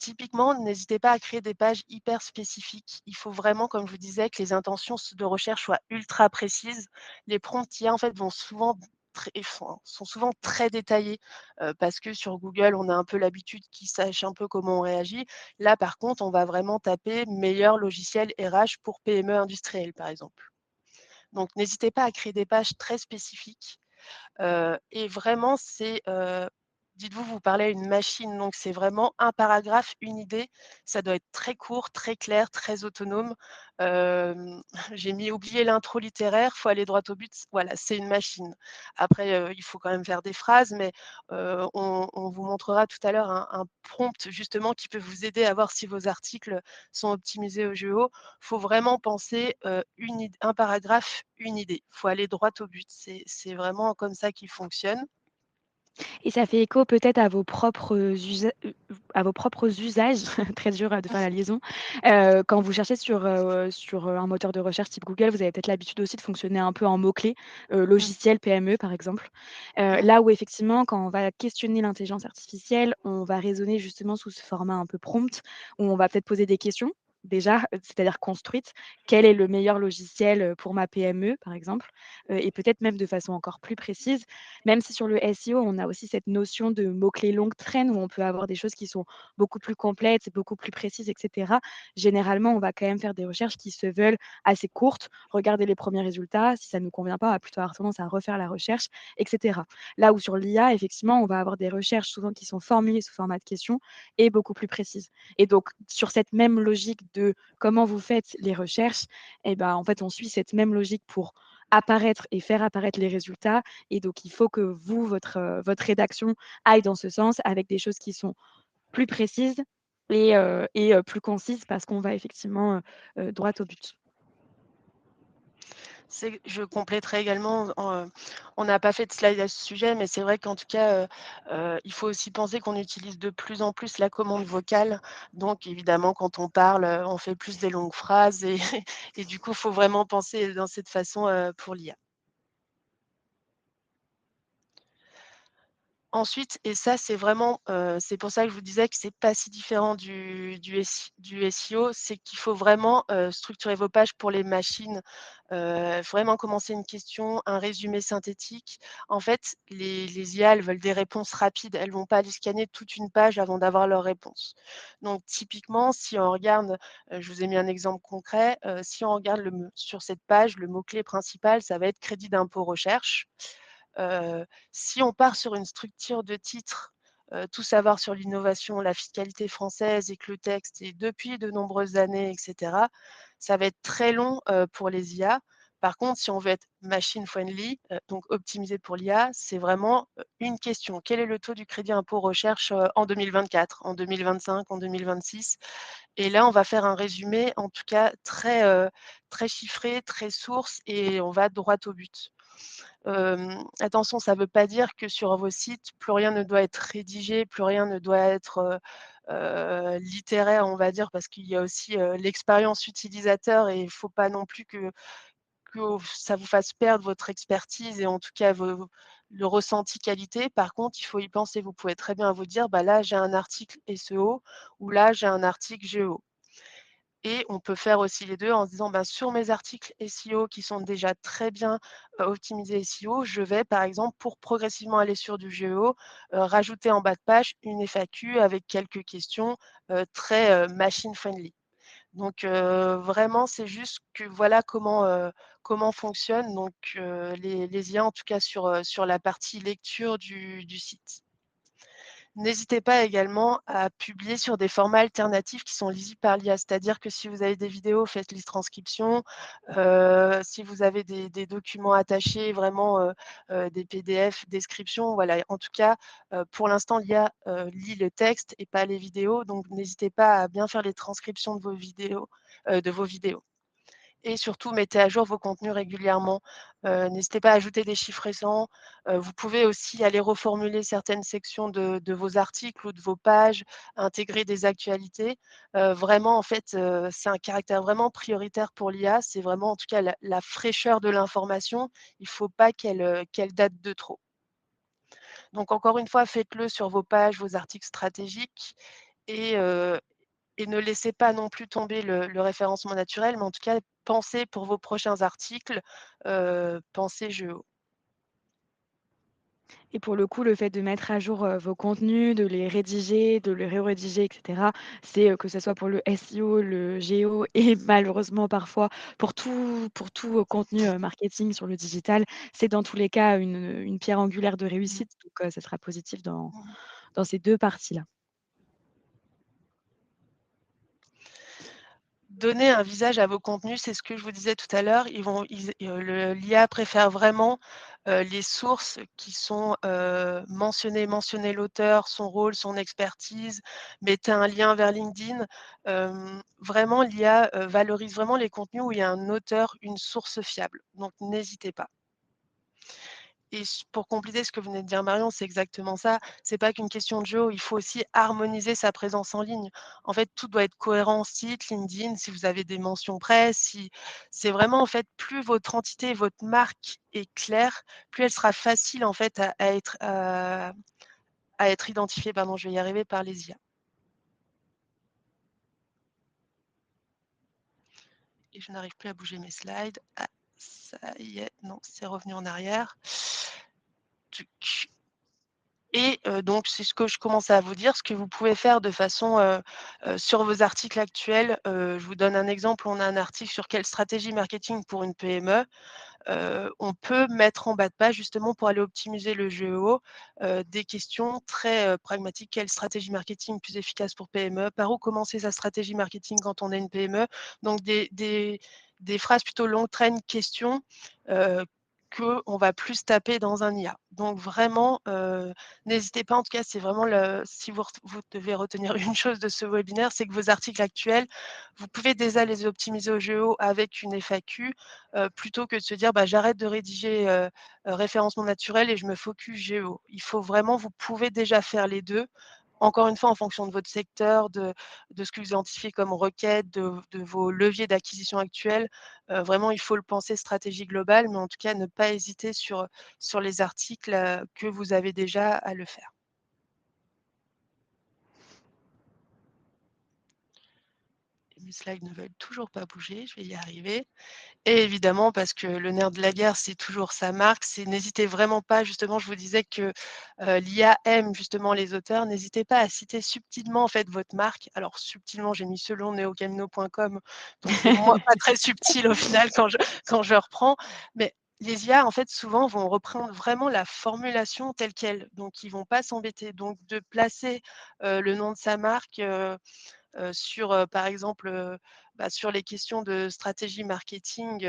Speaker 1: Typiquement, n'hésitez pas à créer des pages hyper spécifiques. Il faut vraiment, comme je vous disais, que les intentions de recherche soient ultra précises. Les prompts IA, en fait, vont souvent sont souvent très détaillés, parce que sur Google, on a un peu l'habitude qu'ils sachent un peu comment on réagit. Là, par contre, on va vraiment taper «meilleur logiciel RH pour PME industrielle», par exemple. Donc n'hésitez pas à créer des pages très spécifiques. Et vraiment, dites-vous, vous parlez à une machine, donc c'est vraiment un paragraphe, une idée. Ça doit être très court, très clair, très autonome. Hem, j'ai oublié l'intro littéraire, faut aller droit au but. Voilà, c'est une machine. Après, il faut quand même faire des phrases, mais on vous montrera tout à l'heure un prompt justement qui peut vous aider à voir si vos articles sont optimisés au GEO. Faut vraiment penser, un paragraphe, une idée. Faut aller droit au but. C'est vraiment comme ça qu'il fonctionne.
Speaker 2: Et ça fait écho peut-être à vos propres usages, très dur, de faire la liaison. Quand vous cherchez sur un moteur de recherche type Google, vous avez peut-être l'habitude aussi de fonctionner un peu en mots-clés,
Speaker 1: Mmh,
Speaker 2: logiciel, PME par exemple.
Speaker 1: mmh.
Speaker 2: Là où effectivement quand on va questionner l'intelligence artificielle, on va raisonner justement sous ce format un peu prompt, où on va peut-être poser des questions, déjà, c'est-à-dire construites. Quel est le meilleur logiciel, pour ma PME par exemple? Et peut-être même de façon encore plus précise, même si sur le SEO, on a aussi cette notion de mots-clés longue traîne où on peut avoir des choses qui sont beaucoup plus complètes, beaucoup plus précises, et cetera. Généralement, on va quand même faire des recherches qui se veulent assez courtes, regarder les premiers résultats. Si ça ne nous convient pas, on va plutôt avoir tendance à refaire la recherche, et cetera. Là où sur l'IA, effectivement, on va avoir des recherches souvent qui sont formulées sous format de questions et beaucoup plus précises. Et donc, sur cette même logique de comment vous faites les recherches, eh ben, en fait, on suit cette même logique pour apparaître et faire apparaître les résultats, et donc il faut que vous, votre rédaction aille dans ce sens avec des choses qui sont plus précises et plus concises parce qu'on va effectivement, droit au but.
Speaker 1: Je compléterai également on n'a pas fait de slide à ce sujet, mais c'est vrai qu'en tout cas, il faut aussi penser qu'on utilise de plus en plus la commande vocale. Donc évidemment, quand on parle, on fait plus des longues phrases et et du coup, il faut vraiment penser dans cette façon, pour l'IA. Ensuite et ça, c'est vraiment, c'est pour ça que je vous disais que c'est pas si différent du SEO, c'est qu'il faut vraiment, structurer vos pages pour les machines, vraiment commencer une question, un résumé synthétique. En fait, les IA, elles veulent des réponses rapides, elles vont pas aller scanner toute une page avant d'avoir leur réponse. Donc typiquement, si on regarde, je vous ai mis un exemple concret, si on regarde sur cette page, le mot-clé principal, ça va être crédit d'impôt recherche. Si on part sur une structure de titre, tout savoir sur l'innovation, la fiscalité française et que le texte est depuis de nombreuses années et cetera, ça va être très long, pour les IA. Par contre, si on veut être machine friendly, donc optimisé pour l'IA, c'est vraiment, une question: «Quel est le taux du crédit impôt recherche, en 2024, en 2025, en 2026?» Et là, on va faire un résumé, en tout cas très chiffré, très source et on va droit au but. Attention, ça ne veut pas dire que sur vos sites, plus rien ne doit être rédigé, plus rien ne doit être, littéraire, on va dire, parce qu'il y a aussi, l'expérience utilisateur et il ne faut pas non plus que ça vous fasse perdre votre expertise et en tout cas le ressenti qualité. Par contre, il faut y penser. Vous pouvez très bien vous dire: «Bah, là, j'ai un article SEO ou là, j'ai un article GEO». Et on peut faire aussi les 2 en se disant: «Ben, sur mes articles SEO qui sont déjà très bien, optimisés SEO, je vais par exemple pour progressivement aller sur du GEO, rajouter en bas de page une FAQ avec quelques questions, très, machine friendly». Donc vraiment, c'est juste que voilà comment fonctionnent donc les IA en tout cas sur la partie lecture du site. N'hésitez pas également à publier sur des formats alternatifs qui sont lisibles par l'IA. C'est-à-dire que si vous avez des vidéos, faites les transcriptions. Si vous avez des documents attachés, vraiment, des PDF, descriptions, voilà. En tout cas, pour l'instant, l'IA, lit le texte et pas les vidéos, donc n'hésitez pas à bien faire les transcriptions de vos vidéos. Et surtout, mettez à jour vos contenus régulièrement. N'hésitez pas à ajouter des chiffres récents. Vous pouvez aussi aller reformuler certaines sections de vos articles ou de vos pages, intégrer des actualités. Vraiment, en fait, c'est un caractère vraiment prioritaire pour l'IA. C'est vraiment, en tout cas, la fraîcheur de l'information. Il ne faut pas qu'elle date de trop. Donc encore une fois, faites-le sur vos pages, vos articles stratégiques et ne laissez pas non plus tomber le référencement naturel, mais en tout cas, pensez pour vos prochains articles, pensez GEO.
Speaker 2: Et pour le coup, le fait de mettre à jour, vos contenus, de les rédiger, de les rédiger et cetera, c'est, que ce soit pour le SEO, le GEO et malheureusement parfois pour tout, contenu, marketing sur le digital, c'est dans tous les cas une pierre angulaire de
Speaker 1: Mmh.
Speaker 2: réussite, donc ça sera positif dans
Speaker 1: Mmh.
Speaker 2: dans ces 2 parties-là.
Speaker 1: Donnez un visage à vos contenus, c'est ce que je vous disais tout à l'heure. L'IA préfère vraiment, les sources qui sont, mentionnées. Mentionnez l'auteur, son rôle, son expertise, mettez un lien vers LinkedIn. Vraiment l'IA, valorise vraiment les contenus où il y a un auteur, une source fiable, donc n'hésitez pas. pour compléter ce que venait de dire Marion, c'est exactement ça. C'est pas qu'une question de géo, il faut aussi harmoniser sa présence en ligne. En fait, tout doit être cohérent, site, LinkedIn, si vous avez des mentions presse, si c'est vraiment en fait, plus votre entité, votre marque est claire, plus elle sera facile en fait à être identifiée, pardon, je vais y arriver, par les IA. Et je n'arrive plus à bouger mes slides. Ah, ça y est, non, c'est revenu en arrière. Tuc. Et donc c'est ce que je commençais à vous dire, ce que vous pouvez faire de façon, sur vos articles actuels. Je vous donne un exemple, on a un article sur quelle stratégie marketing pour une PME. On peut mettre en bas de page justement pour aller optimiser le GEO, des questions très, pragmatiques. Quelle stratégie marketing plus efficace pour PME? Par où commencer sa stratégie marketing quand on est une PME? Donc des phrases plutôt long train questions, heu, qu'on va plus taper dans un IA. Donc vraiment, n'hésitez pas, en tout cas, c'est vraiment le si vous devez retenir une chose de ce webinaire, c'est que vos articles actuels, vous pouvez déjà les optimiser au GEO avec une FAQ, plutôt que de se dire: «Bah, j'arrête de rédiger, référencement naturel et je me focus géo». Il faut vraiment vous pouvez déjà faire les 2. Encore une fois, en fonction de votre secteur, de ce que vous identifiez comme requête, de vos leviers d'acquisition actuels, vraiment il faut le penser stratégie globale, mais en tout cas ne pas hésiter sur les articles, que vous avez déjà à le faire. Et mes slides ne veulent toujours pas bouger, je vais y arriver. Et évidemment, parce que le nerf de la guerre, c'est toujours sa marque, c'est n'hésitez vraiment pas, justement, je vous disais que, l'IA aime justement les auteurs, n'hésitez pas à citer subtilement, en fait, votre marque. Alors subtilement, j'ai mis selon neocamino.com, donc c'est moins pas très subtil au final quand je reprends. Mais les IA, en fait, souvent vont reprendre vraiment la formulation telle quelle, donc ils vont pas s'embêter. Donc de placer, le nom de sa marque, sur, par exemple, sur les questions de stratégie marketing,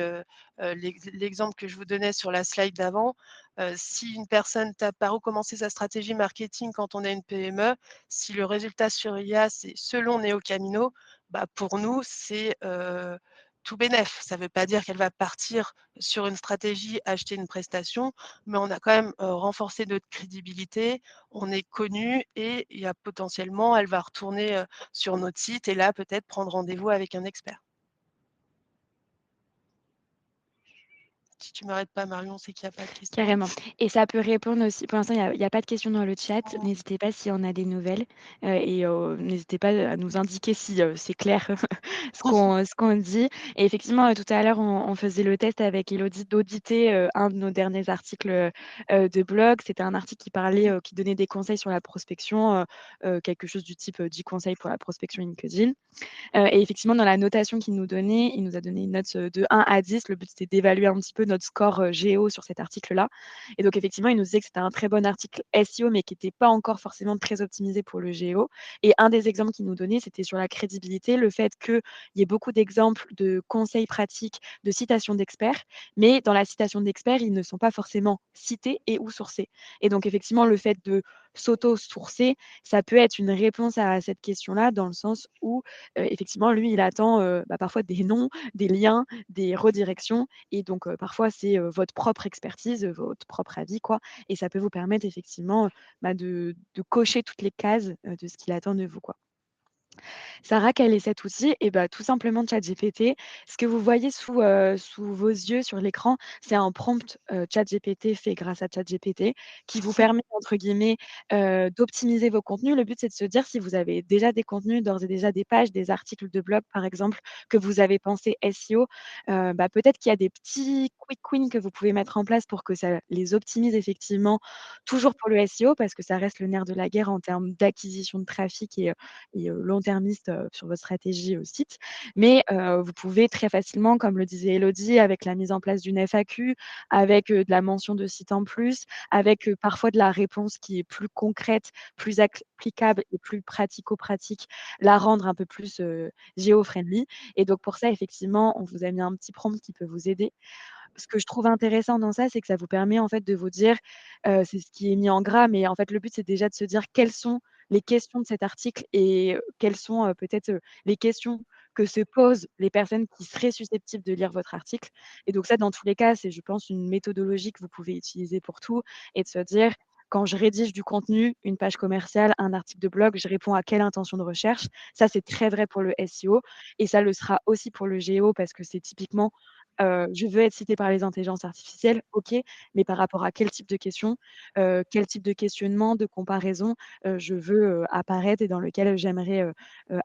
Speaker 1: l'exemple que je vous donnais sur la slide d'avant, si une personne tape: «Par où commencer sa stratégie marketing quand on a une PME?» Si le résultat sur IA, c'est «Selon Neocamino», pour nous, c'est, tout bénef. Ça ne veut pas dire qu'elle va partir sur une stratégie, acheter une prestation, mais on a quand même, renforcé notre crédibilité, on est connu et il y a potentiellement elle va retourner, sur notre site et là, peut-être prendre rendez-vous avec un expert. Si tu m'arrêtes pas Marion, c'est qu'il y a pas de questions.
Speaker 2: Carrément, et ça peut répondre aussi pour l'instant, il y a pas de questions dans le chat.
Speaker 1: Mmh.
Speaker 2: N'hésitez pas s'il y en a des nouvelles, n'hésitez pas à nous indiquer si, c'est clair ce qu'on dit. Et effectivement, tout à l'heure, on faisait le test avec Élodie d'auditer, un de nos derniers articles, de blog. C'était un article qui parlait, qui donnait des conseils sur la prospection, quelque chose du type, 10 conseils pour la prospection LinkedIn. Et effectivement, dans la notation qu'il nous donnait, il nous a donné une note, de 1 à 10. Le but, c'était d'évaluer un petit peu notre score, géo sur cet article-là. Et donc effectivement, il nous disait que c'était un très bon article SEO, mais qui était pas encore forcément très optimisé pour le géo. Et un des exemples qu'il nous donnait, c'était sur la crédibilité, le fait qu'il y ait beaucoup d'exemples de conseils pratiques, de citations d'experts, mais dans la citation d'experts, ils ne sont pas forcément cités et ou sourcés. Et donc effectivement, le fait de s'auto-sourcer, ça peut être une réponse à cette question-là, dans le sens où effectivement, lui, il attend, parfois des noms, des liens, des redirections. Et donc parfois, c'est, votre propre expertise, votre propre avis, quoi. Et ça peut vous permettre effectivement, de cocher toutes les cases, de ce qu'il attend de vous, quoi. Sarah, quel est cet outil? Et bah, tout simplement ChatGPT. Ce que vous voyez sous vos yeux sur l'écran, c'est un prompt, ChatGPT fait grâce à ChatGPT qui vous permet, entre guillemets, d'optimiser vos contenus. Le but, c'est de se dire si vous avez déjà des contenus, d'ores et déjà des pages, des articles de blog, par exemple, que vous avez pensé SEO, peut-être qu'il y a des petits quick wins que vous pouvez mettre en place pour que ça les optimise effectivement, toujours pour le SEO, parce que ça reste le nerf de la guerre en termes d'acquisition de trafic et long-termiste, sur votre stratégie, site. Mais vous pouvez très facilement, comme le disait Élodie, avec la mise en place d'une FAQ, avec, de la mention de site en plus, avec, parfois de la réponse qui est plus concrète, plus applicable et plus pratico-pratique, la rendre un peu plus, géo-friendly. Et donc pour ça, effectivement, on vous a mis un petit prompt qui peut vous aider. Ce que je trouve intéressant dans ça, c'est que ça vous permet en fait de vous dire, c'est ce qui est mis en gras, mais en fait le but c'est déjà de se dire quelles sont les questions de cet article et quelles sont, peut-être, les questions que se posent les personnes qui seraient susceptibles de lire votre article. Et donc ça, dans tous les cas, c'est, je pense, une méthodologie que vous pouvez utiliser pour tout et de se dire: «Quand je rédige du contenu, une page commerciale, un article de blog, je réponds à quelle intention de recherche?» Ça, c'est très vrai pour le SEO et ça le sera aussi pour le géo parce que c'est typiquement, je veux être cité par les intelligences artificielles, OK, mais par rapport à quel type de questions, quel type de questionnement, de comparaison, je veux, apparaître et dans lequel j'aimerais,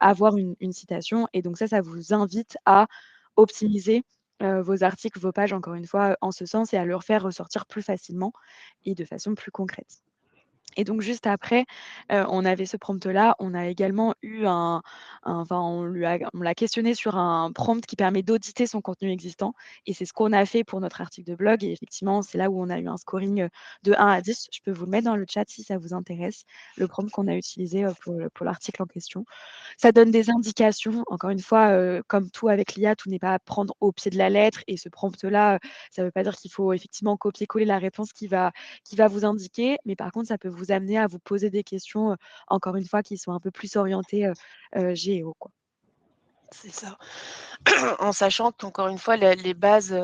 Speaker 2: avoir une citation et donc ça vous invite à optimiser, vos articles, vos pages, encore une fois, en ce sens et à le faire ressortir plus facilement et de façon plus concrète. Et donc juste après, on avait ce prompt-là. On a également eu enfin on l'a questionné sur un prompt qui permet d'auditer son contenu existant et c'est ce qu'on a fait pour notre article de blog et effectivement, c'est là où on a eu un scoring, de 1 à 10. Je peux vous le mettre dans le chat si ça vous intéresse, le prompt qu'on a utilisé, pour l'article en question. Ça donne des indications. Encore une fois, comme tout avec l'IA, tout n'est pas à prendre au pied de la lettre et ce prompt-là, ça ne veut pas dire qu'il faut effectivement copier-coller la réponse qui va vous indiquer, mais par contre, ça peut vous amener à vous poser des questions, encore une fois, qui sont un peu plus orientées, géo, quoi.
Speaker 1: C'est ça. En sachant qu'encore une fois, les bases,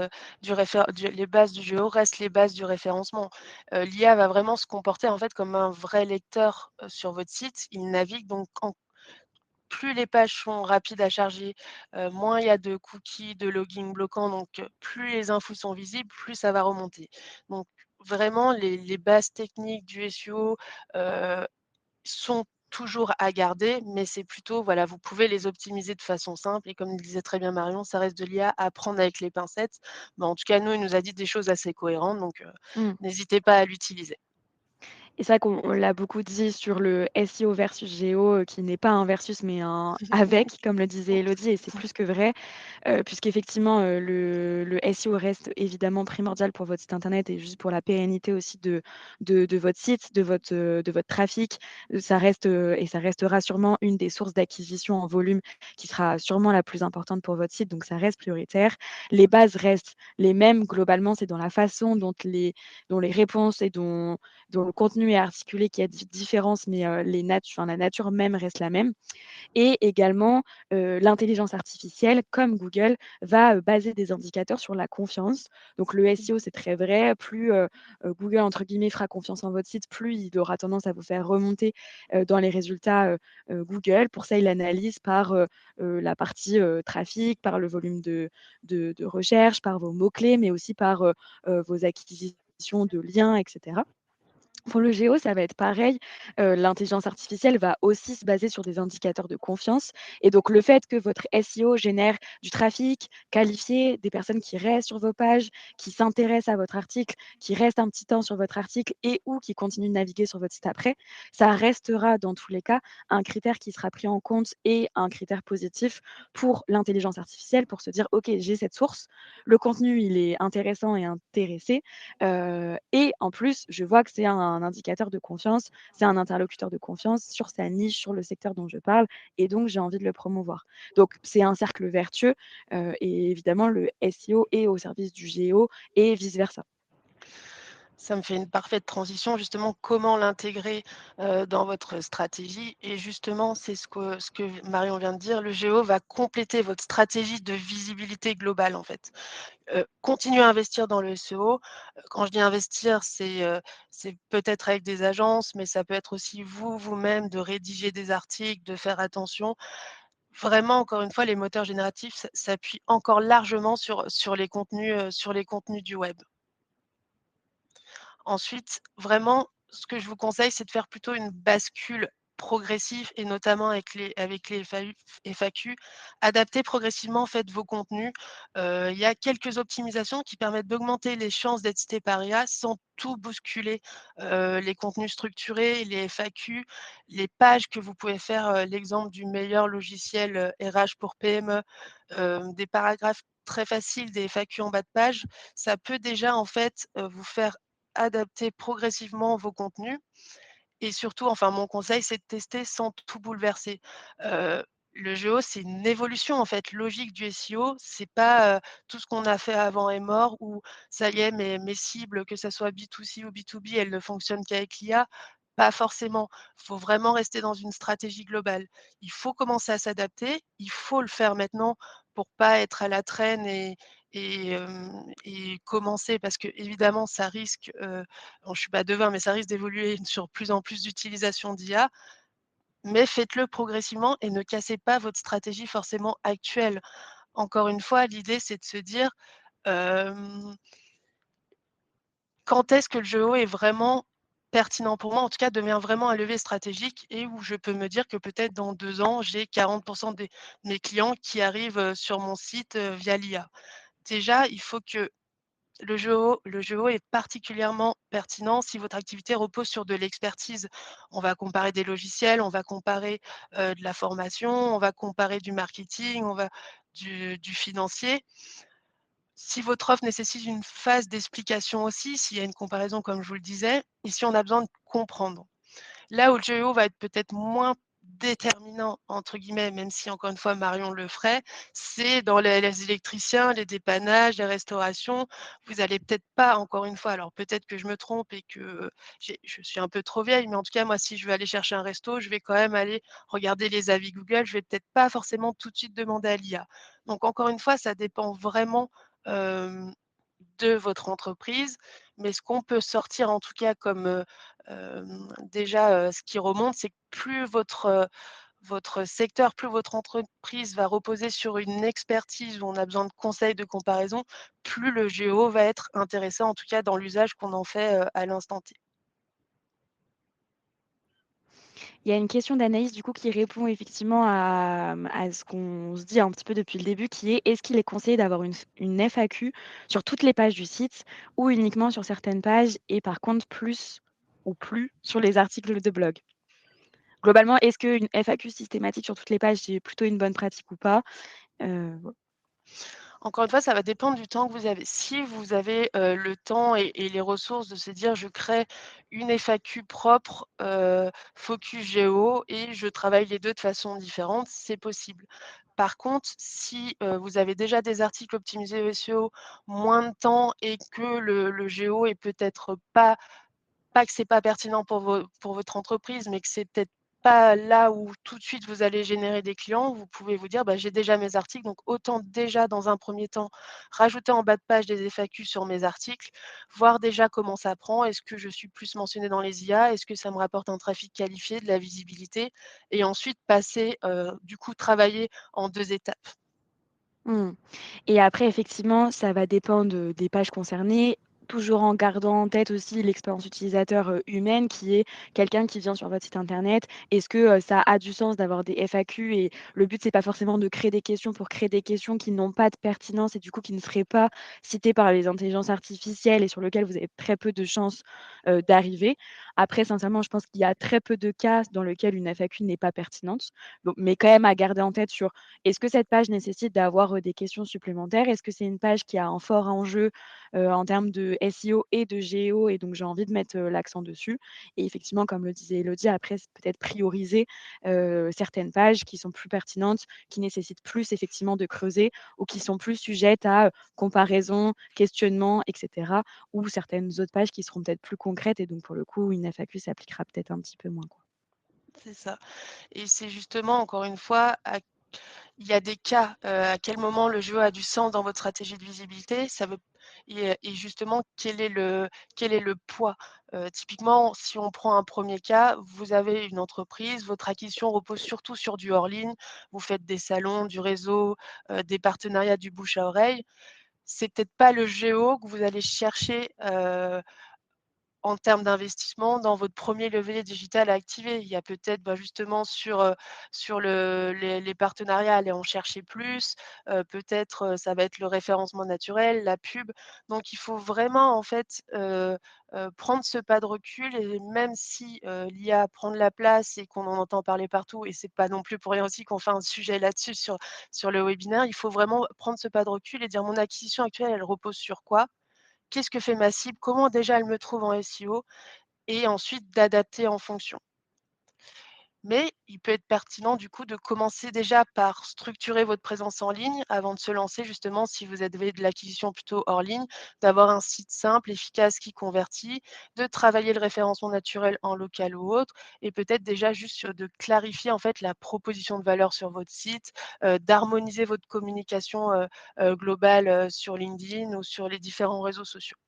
Speaker 1: les bases du géo restent les bases du référencement. L'IA va vraiment se comporter, en fait, comme un vrai lecteur, sur votre site. Il navigue donc en plus les pages sont rapides à charger, moins il y a de cookies, de logging bloquants, donc plus les infos sont visibles, plus ça va remonter. Donc vraiment les bases techniques du SEO, heu, sont toujours à garder, mais c'est plutôt voilà, vous pouvez les optimiser de façon simple et comme le disait très bien Marion, ça reste de l'IA à prendre avec les pincettes. Mais en tout cas, nous, il nous a dit des choses assez cohérentes, donc
Speaker 2: Mmh.
Speaker 1: n'hésitez pas à l'utiliser.
Speaker 2: Et c'est vrai qu'on l'a beaucoup dit sur le SEO versus géo, qui n'est pas un versus mais un avec, comme le disait Élodie et c'est plus que vrai. Puisqu'effectivement, le SEO reste évidemment primordial pour votre site internet et juste pour la pérennité aussi de votre site, de votre trafic. Ça reste, et ça restera sûrement une des sources d'acquisition en volume qui sera sûrement la plus importante pour votre site, donc ça reste prioritaire. Les bases restent les mêmes globalement, c'est dans la façon dont les réponses et dont le contenu est articulé qu'il y a différence, mais la nature même reste la même. Et également, l'intelligence artificielle, comme Google, va, baser des indicateurs sur la confiance. Donc le SEO, c'est très vrai, plus, Google, entre guillemets, «fera confiance en votre site», plus il aura tendance à vous faire remonter, dans les résultats, Google. Pour ça, il analyse par, la partie, trafic, par le volume de recherche, par vos mots-clés, mais aussi par, vos acquisitions de liens et cetera. Pour le géo, ça va être pareil. L'intelligence artificielle va aussi se baser sur des indicateurs de confiance et donc le fait que votre SEO génère du trafic qualifié, des personnes qui restent sur vos pages, qui s'intéressent à votre article, qui restent un petit temps sur votre article et ou qui continuent de naviguer sur votre site après, ça restera dans tous les cas un critère qui sera pris en compte et un critère positif pour l'intelligence artificielle pour se dire: «OK, j'ai cette source, le contenu, il est intéressant et intéressé, et en plus, je vois que c'est un indicateur de confiance, c'est un interlocuteur de confiance sur sa niche, sur le secteur dont je parle et donc j'ai envie de le promouvoir. Donc c'est un cercle vertueux, et évidemment le SEO est au service du géo et vice versa.
Speaker 1: Ça me fait une parfaite transition, justement, comment l'intégrer, dans votre stratégie et justement, c'est ce que Marion vient de dire, le géo va compléter votre stratégie de visibilité globale, en fait. Continuez à investir dans le SEO. Quand je dis investir, c'est peut-être avec des agences, mais ça peut être aussi vous, vous-même, de rédiger des articles, de faire attention. Vraiment, encore une fois, les moteurs génératifs s'appuient encore largement sur les contenus du web. Ensuite, vraiment, ce que je vous conseille, c'est de faire plutôt une bascule progressive et notamment avec les FAQ. Adaptez progressivement, en fait, vos contenus. Il y a quelques optimisations qui permettent d'augmenter les chances d'être cité par IA sans tout bousculer, les contenus structurés, les FAQ, les pages que vous pouvez faire, l'exemple du meilleur logiciel, RH pour PME, des paragraphes très faciles, des FAQ en bas de page. Ça peut déjà, en fait, vous faire adapter progressivement vos contenus et surtout, enfin mon conseil, c'est de tester sans tout bouleverser. Heu, le géo, c'est une évolution en fait logique du SEO. C'est pas, tout ce qu'on a fait avant est mort ou ça y est, mes cibles, que ça soit B2C ou B2B, elles ne fonctionnent qu'avec l'IA. Pas forcément. Il faut vraiment rester dans une stratégie globale. Il faut commencer à s'adapter, il faut le faire maintenant pour pas être à la traîne et commencer parce que évidemment ça risque, bon je suis pas devin, mais ça risque d'évoluer sur plus en plus d'utilisation d'IA, mais faites-le progressivement et ne cassez pas votre stratégie forcément actuelle. Encore une fois, l'idée c'est de se dire, hem quand est-ce que le GEO est vraiment pertinent pour moi? En tout cas, devient vraiment un levier stratégique et où je peux me dire que peut-être dans 2 ans, j'ai 40 des de mes clients qui arrivent, sur mon site, via l'IA. Déjà, il faut que le GEO est particulièrement pertinent si votre activité repose sur de l'expertise. On va comparer des logiciels, on va comparer, de la formation, on va comparer du marketing, on va du financier. Si votre offre nécessite une phase d'explication aussi, s'il y a une comparaison comme je vous le disais, et si on a besoin de comprendre. Là où le GEO va être peut-être moins «déterminant» entre guillemets, même si encore une fois Marion le ferait, c'est dans les électriciens, les dépannages, les restaurations. Vous allez peut-être pas encore une fois, alors peut-être que je me trompe et que je suis un peu trop vieille, mais en tout cas moi si je veux aller chercher un resto, je vais quand même aller regarder les avis Google, je vais peut-être pas forcément tout de suite demander à l'IA. Donc encore une fois, ça dépend vraiment, hem, de votre entreprise, mais ce qu'on peut sortir en tout cas comme, déjà, ce qui remonte, c'est que plus votre secteur, plus votre entreprise va reposer sur une expertise où on a besoin de conseils, de comparaison, plus le géo va être intéressant, en tout cas dans l'usage qu'on en fait, à l'instant T.
Speaker 2: Il y a une question d'Anaïs du coup qui répond effectivement à ce qu'on se dit un petit peu depuis le début qui est: «Est-ce qu'il est conseillé d'avoir une FAQ sur toutes les pages du site ou uniquement sur certaines pages et par contre plus ou plus sur les articles de blog?» Globalement, est-ce qu'une FAQ systématique sur toutes les pages, c'est plutôt une bonne pratique ou pas? Voi
Speaker 1: Encore une fois, ça va dépendre du temps que vous avez. Si vous avez, le temps et les ressources de se dire: «Je crée une FAQ propre, focus géo et je travaille les 2 de façon différente», c'est possible. Par contre, si, vous avez déjà des articles optimisés SEO, moins de temps et que le géo est peut-être pas que c'est pas pertinent pour votre entreprise, mais que c'est peut-être pas là où tout de suite vous allez générer des clients, vous pouvez vous dire: «Bah, j'ai déjà mes articles, donc autant déjà dans un premier temps rajouter en bas de page des FAQ sur mes articles, voir déjà comment ça prend. Est-ce que je suis plus mentionnée dans les IA? Est-ce que ça me rapporte un trafic qualifié, de la visibilité?» et ensuite passer, du coup travailler en 2 étapes.
Speaker 2: mmh. Et après, effectivement, ça va dépendre, des pages concernées, toujours en gardant en tête aussi l'expérience utilisateur, humaine qui est quelqu'un qui vient sur votre site internet. Est-ce que, ça a du sens d'avoir des FAQ et le but, c'est pas forcément de créer des questions pour créer des questions qui n'ont pas de pertinence et du coup qui ne seraient pas citées par les intelligences artificielles et sur lesquelles vous avez très peu de chances, d'arriver. Après, sincèrement, je pense qu'il y a très peu de cas dans lesquels une FAQ n'est pas pertinente. Donc mais quand même à garder en tête sur est-ce que cette page nécessite d'avoir, des questions supplémentaires? Est-ce que c'est une page qui a un fort enjeu, en termes de SEO et de GEO et donc j'ai envie de mettre, l'accent dessus et effectivement, comme le disait Élodie, après c'est peut-être prioriser, certaines pages qui sont plus pertinentes, qui nécessitent plus effectivement de creuser ou qui sont plus sujettes à, comparaison, questionnement et cetera ou certaines autres pages qui seront peut-être plus concrètes et donc pour le coup, une FAQ s'appliquera peut-être un petit peu moins, quoi.
Speaker 1: C'est ça et c'est justement encore une fois il y a des cas, à quel moment le jeu a du sens dans votre stratégie de visibilité, ça veut et justement quel est le poids? Typiquement, si on prend un premier cas, vous avez une entreprise, votre acquisition repose surtout sur du hors ligne, vous faites des salons, du réseau, des partenariats, du bouche à oreille. C'est peut-être pas le géo que vous allez chercher, en termes d'investissement, dans votre premier levier digital à activer, il y a peut-être, bah, justement sur les partenariats, aller en chercher plus, peut-être, ça va être le référencement naturel, la pub. Donc il faut vraiment en fait, prendre ce pas de recul et même si, l'IA prend de la place et qu'on en entend parler partout et c'est pas non plus pour rien aussi qu'on fait un sujet là-dessus sur le webinaire, il faut vraiment prendre ce pas de recul et dire: «Mon acquisition actuelle, elle repose sur quoi? Qu'est-ce que fait ma cible? Comment déjà elle me trouve en SEO?» et ensuite d'adapter en fonction. Mais il peut être pertinent du coup de commencer déjà par structurer votre présence en ligne avant de se lancer justement si vous avez de l'acquisition plutôt hors ligne, d'avoir un site simple, efficace qui convertit, de travailler le référencement naturel en local ou autre et peut-être déjà juste de clarifier en fait la proposition de valeur sur votre site, d'harmoniser votre communication, globale, sur LinkedIn ou sur les différents réseaux sociaux.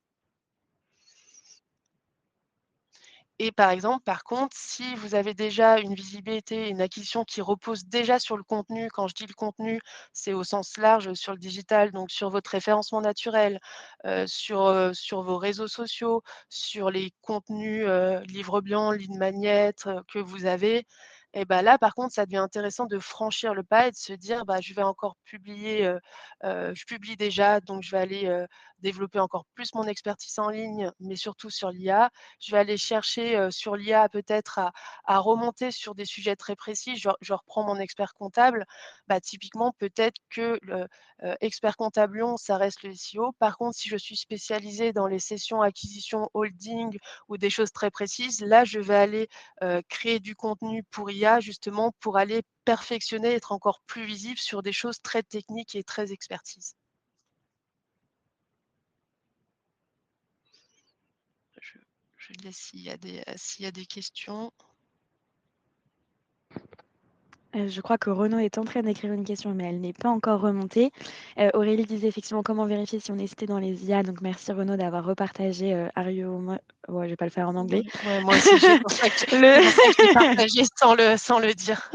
Speaker 1: Et par exemple, par contre, si vous avez déjà une visibilité, une acquisition qui repose déjà sur le contenu, quand je dis le contenu, c'est au sens large sur le digital, donc sur votre référencement naturel, sur vos réseaux sociaux, sur les contenus, livres blancs, lead magnets, que vous avez et bah, là, par contre, ça devient intéressant de franchir le pas et de se dire: «Bah, je vais encore publier, je publie déjà, donc je vais aller, développer encore plus mon expertise en ligne, mais surtout sur l'IA. Je vais aller chercher, sur l'IA peut-être à remonter sur des sujets très précis. Je reprends mon expert comptable, bah, typiquement peut-être que le, expert comptable Lyon, ça reste le SEO. Par contre, si je suis spécialisée dans les cessions, acquisitions, holding ou des choses très précises, là, je vais aller, créer du contenu pour IA justement pour aller perfectionner, être encore plus visible sur des choses très techniques et très expertise. Je je laisse s'il y a des questions.
Speaker 2: Je crois que Renaud est en train d'écrire une question, mais elle n'est pas encore remontée. Aurélie disait effectivement comment vérifier si on est cité dans les IA, donc merci Renaud d'avoir repartagé, Are you mo ouais, je vais pas le faire en anglais.
Speaker 1: Ouais, ouais, moi aussi,
Speaker 2: Le
Speaker 1: c'est pour ça que je l'ai partagé sans le dire.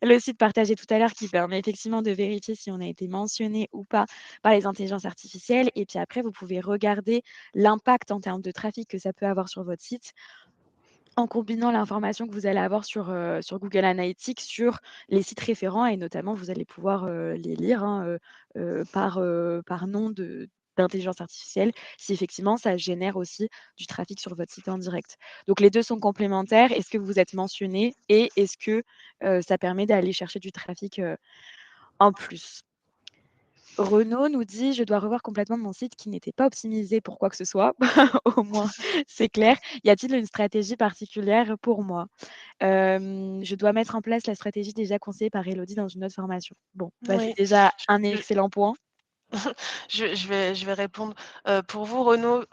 Speaker 2: le site partagé tout à l'heure qui permet effectivement de vérifier si on a été mentionné ou pas par les intelligences artificielles et puis après vous pouvez regarder l'impact en termes de trafic que ça peut avoir sur votre site en combinant l'information que vous allez avoir sur Google Analytics sur les sites référents et notamment vous allez pouvoir, les lire, hein, par nom d'intelligence artificielle, si effectivement ça génère aussi du trafic sur votre site en direct. Donc les 2 sont complémentaires. Est-ce que vous êtes mentionné et est-ce que, ça permet d'aller chercher du trafic, en plus? Renaud nous dit: «Je dois revoir complètement mon site qui n'était pas optimisé pour quoi que ce soit». Au moins, c'est clair. Y a-t-il une stratégie particulière pour moi? Je dois mettre en place la stratégie déjà conseillée par Élodie dans une autre formation. Bon, bah, c'est
Speaker 1: Oui,
Speaker 2: déjà un
Speaker 1: je
Speaker 2: excellent point.
Speaker 1: je vais répondre. Pour vous, Renaud,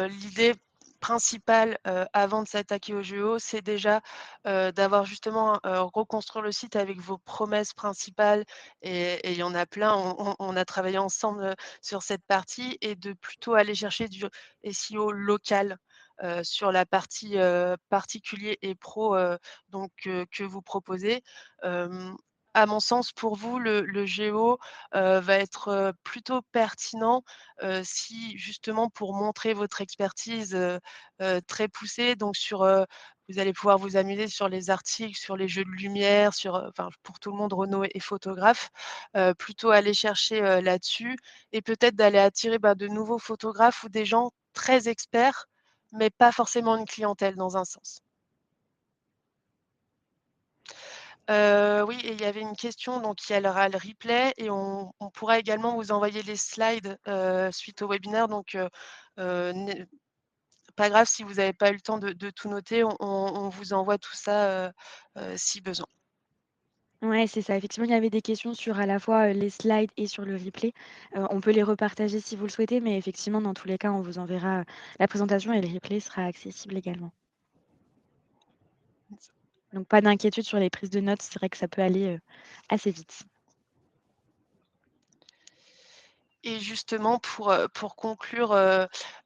Speaker 1: l'idée principale, avant de s'attaquer au GEO, c'est déjà, d'avoir justement, reconstruire le site avec vos promesses principales et il y en a plein. On a travaillé ensemble, sur cette partie et de plutôt aller chercher du SEO local, sur la partie, particulier et pro, donc que vous proposez. Hem, à mon sens, pour vous, le GEO, va être, plutôt pertinent, si justement pour montrer votre expertise, très poussée donc sur, vous allez pouvoir vous amuser sur les articles, sur les jeux de lumière, sur, enfin pour tout le monde Renaud est photographe, plutôt aller chercher, là-dessus et peut-être d'aller attirer, bah, de nouveaux photographes ou des gens très experts, mais pas forcément une clientèle dans un sens. Oui et il y avait une question, donc il y aura le replay et on pourra également vous envoyer les slides, suite au webinaire donc né pas grave si vous n'avez pas eu le temps de tout noter, on vous envoie tout ça, si besoin.
Speaker 2: Ouais, c'est ça. Effectivement, il y avait des questions sur à la fois, les slides et sur le replay. On peut les repartager si vous le souhaitez, mais effectivement, dans tous les cas, on vous enverra, la présentation et le replay sera accessible également. Donc pas d'inquiétude sur les prises de notes, c'est vrai que ça peut aller, assez vite.
Speaker 1: Et justement pour conclure,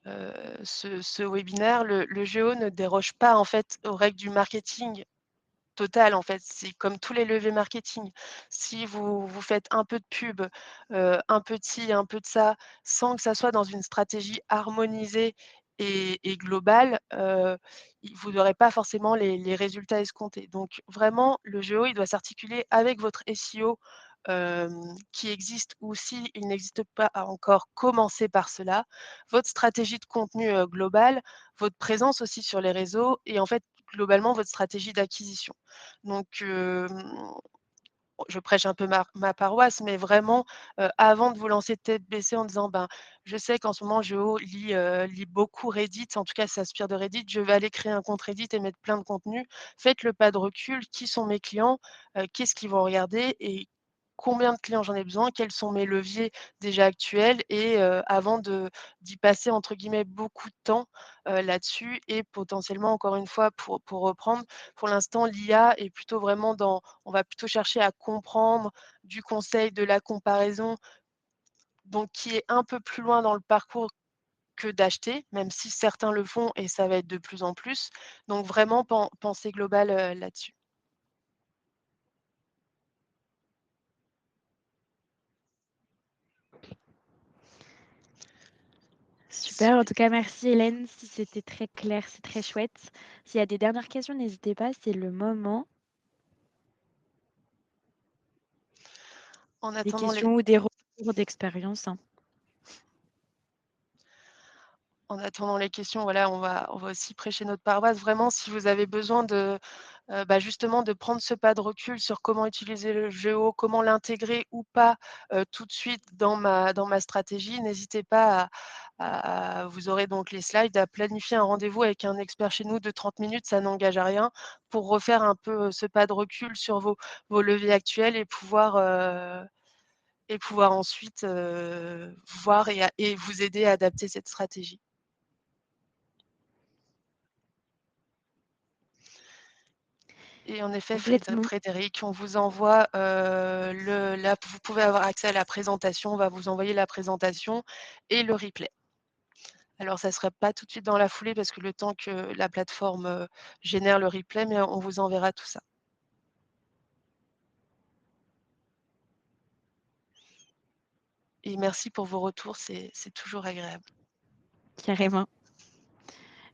Speaker 1: ce webinaire, le GEO ne déroge pas en fait aux règles du marketing total, en fait. C'est comme tous les leviers marketing. Si vous faites un peu de pub, un peu de ci, un peu de ça, sans que ça soit dans une stratégie harmonisée et globale, vous n'aurez pas forcément les résultats escomptés. Donc vraiment, le GEO, il doit s'articuler avec votre SEO, qui existe ou s'il n'existe pas encore, commencez par cela. Votre stratégie de contenu, globale, votre présence aussi sur les réseaux et en fait, globalement, votre stratégie d'acquisition. Donc, je prêche un peu ma paroisse, mais vraiment, avant de vous lancer tête baissée en disant: «Ben, je sais qu'en ce moment Géo lit beaucoup Reddit, en tout cas s'inspire de Reddit, je vais aller créer un compte Reddit et mettre plein de contenu». Faites le pas de recul, qui sont mes clients? Qu'est-ce qu'ils vont regarder et combien de clients j'en ai besoin? Quels sont mes leviers déjà actuels? Et avant de d'y passer entre guillemets «beaucoup de temps», là-dessus et potentiellement encore une fois pour reprendre, pour l'instant l'IA est plutôt vraiment dans on va plutôt chercher à comprendre, du conseil, de la comparaison, donc qui est un peu plus loin dans le parcours que d'acheter, même si certains le font et ça va être de plus en plus. Donc vraiment penser global, là-dessus.
Speaker 2: Super, en
Speaker 1: Super.
Speaker 2: tout cas, merci Hélène, si c'était très clair, c'est très chouette. S'il y a des dernières questions, n'hésitez pas, c'est le moment.
Speaker 1: En
Speaker 2: Des
Speaker 1: attendant les
Speaker 2: questions ou des retours d'expérience, hein.
Speaker 1: En attendant les questions, voilà, on va aussi prêcher notre paroisse. Vraiment, si vous avez besoin de, bah, justement de prendre ce pas de recul sur comment utiliser le géo, comment l'intégrer ou pas, tout de suite dans ma stratégie, n'hésitez pas vous aurez donc les slides, à planifier un rendez-vous avec un expert chez nous de 30 minutes, ça n'engage à rien, pour refaire un peu, ce pas de recul sur vos leviers actuels et pouvoir ensuite, voir et vous aider à adapter cette stratégie. Et en effet,
Speaker 2: Complètement.
Speaker 1: Frédéric, on vous envoie, vous pouvez avoir accès à la présentation, on va vous envoyer la présentation et le replay. Alors ça ne sera pas tout de suite dans la foulée parce que le temps que la plateforme, génère le replay, mais on vous enverra tout ça. Et merci pour vos retours, c'est toujours agréable.
Speaker 2: Carrément.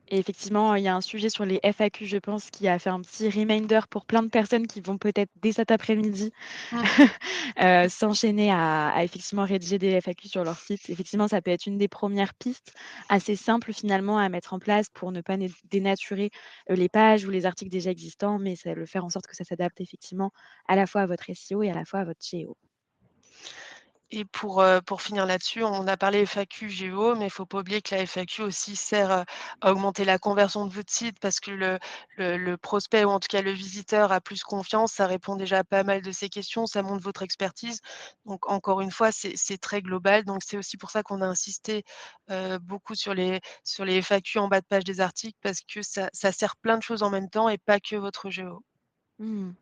Speaker 2: Et effectivement, il y a un sujet sur les FAQ, je pense, qui a fait un petit reminder pour plein de personnes qui vont peut-être dès cet après-midi,
Speaker 1: Mmh.
Speaker 2: s'enchaîner à effectivement rédiger des FAQ sur leur site. Effectivement, ça peut être une des premières pistes assez simples finalement à mettre en place pour ne pas dénaturer, les pages ou les articles déjà existants, mais ça le faire en sorte que ça s'adapte effectivement à la fois à votre SEO et à la fois à votre SEO.
Speaker 1: Et pour finir là-dessus, on a parlé FAQ Géo, mais il faut pas oublier que la FAQ aussi sert, à augmenter la conversion de votre site parce que le prospect ou en tout cas le visiteur a plus confiance, ça répond déjà à pas mal de ses questions, ça montre votre expertise. Donc encore une fois, c'est très global, donc c'est aussi pour ça qu'on a insisté, beaucoup sur les FAQ en bas de page des articles parce que ça sert plein de choses en même temps et pas que votre géo.
Speaker 2: Mmh.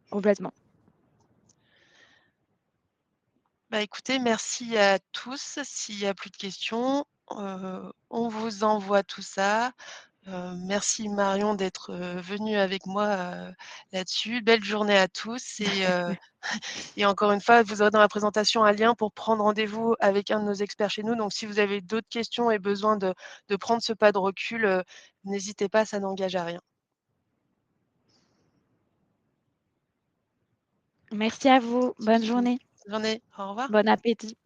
Speaker 2: Complètement.
Speaker 1: Bah, écoutez, merci à tous. S'il y a plus de questions, on vous envoie tout ça. Merci Marion d'être, venue avec moi, là-dessus. Belle journée à tous et encore une fois, vous aurez dans la présentation un lien pour prendre rendez-vous avec un de nos experts chez nous. Donc si vous avez d'autres questions et besoin de prendre ce pas de recul, n'hésitez pas, ça n'engage à rien.
Speaker 2: Merci à vous. Bonne journée.
Speaker 1: Bonne journée, au revoir.
Speaker 2: Bon appétit.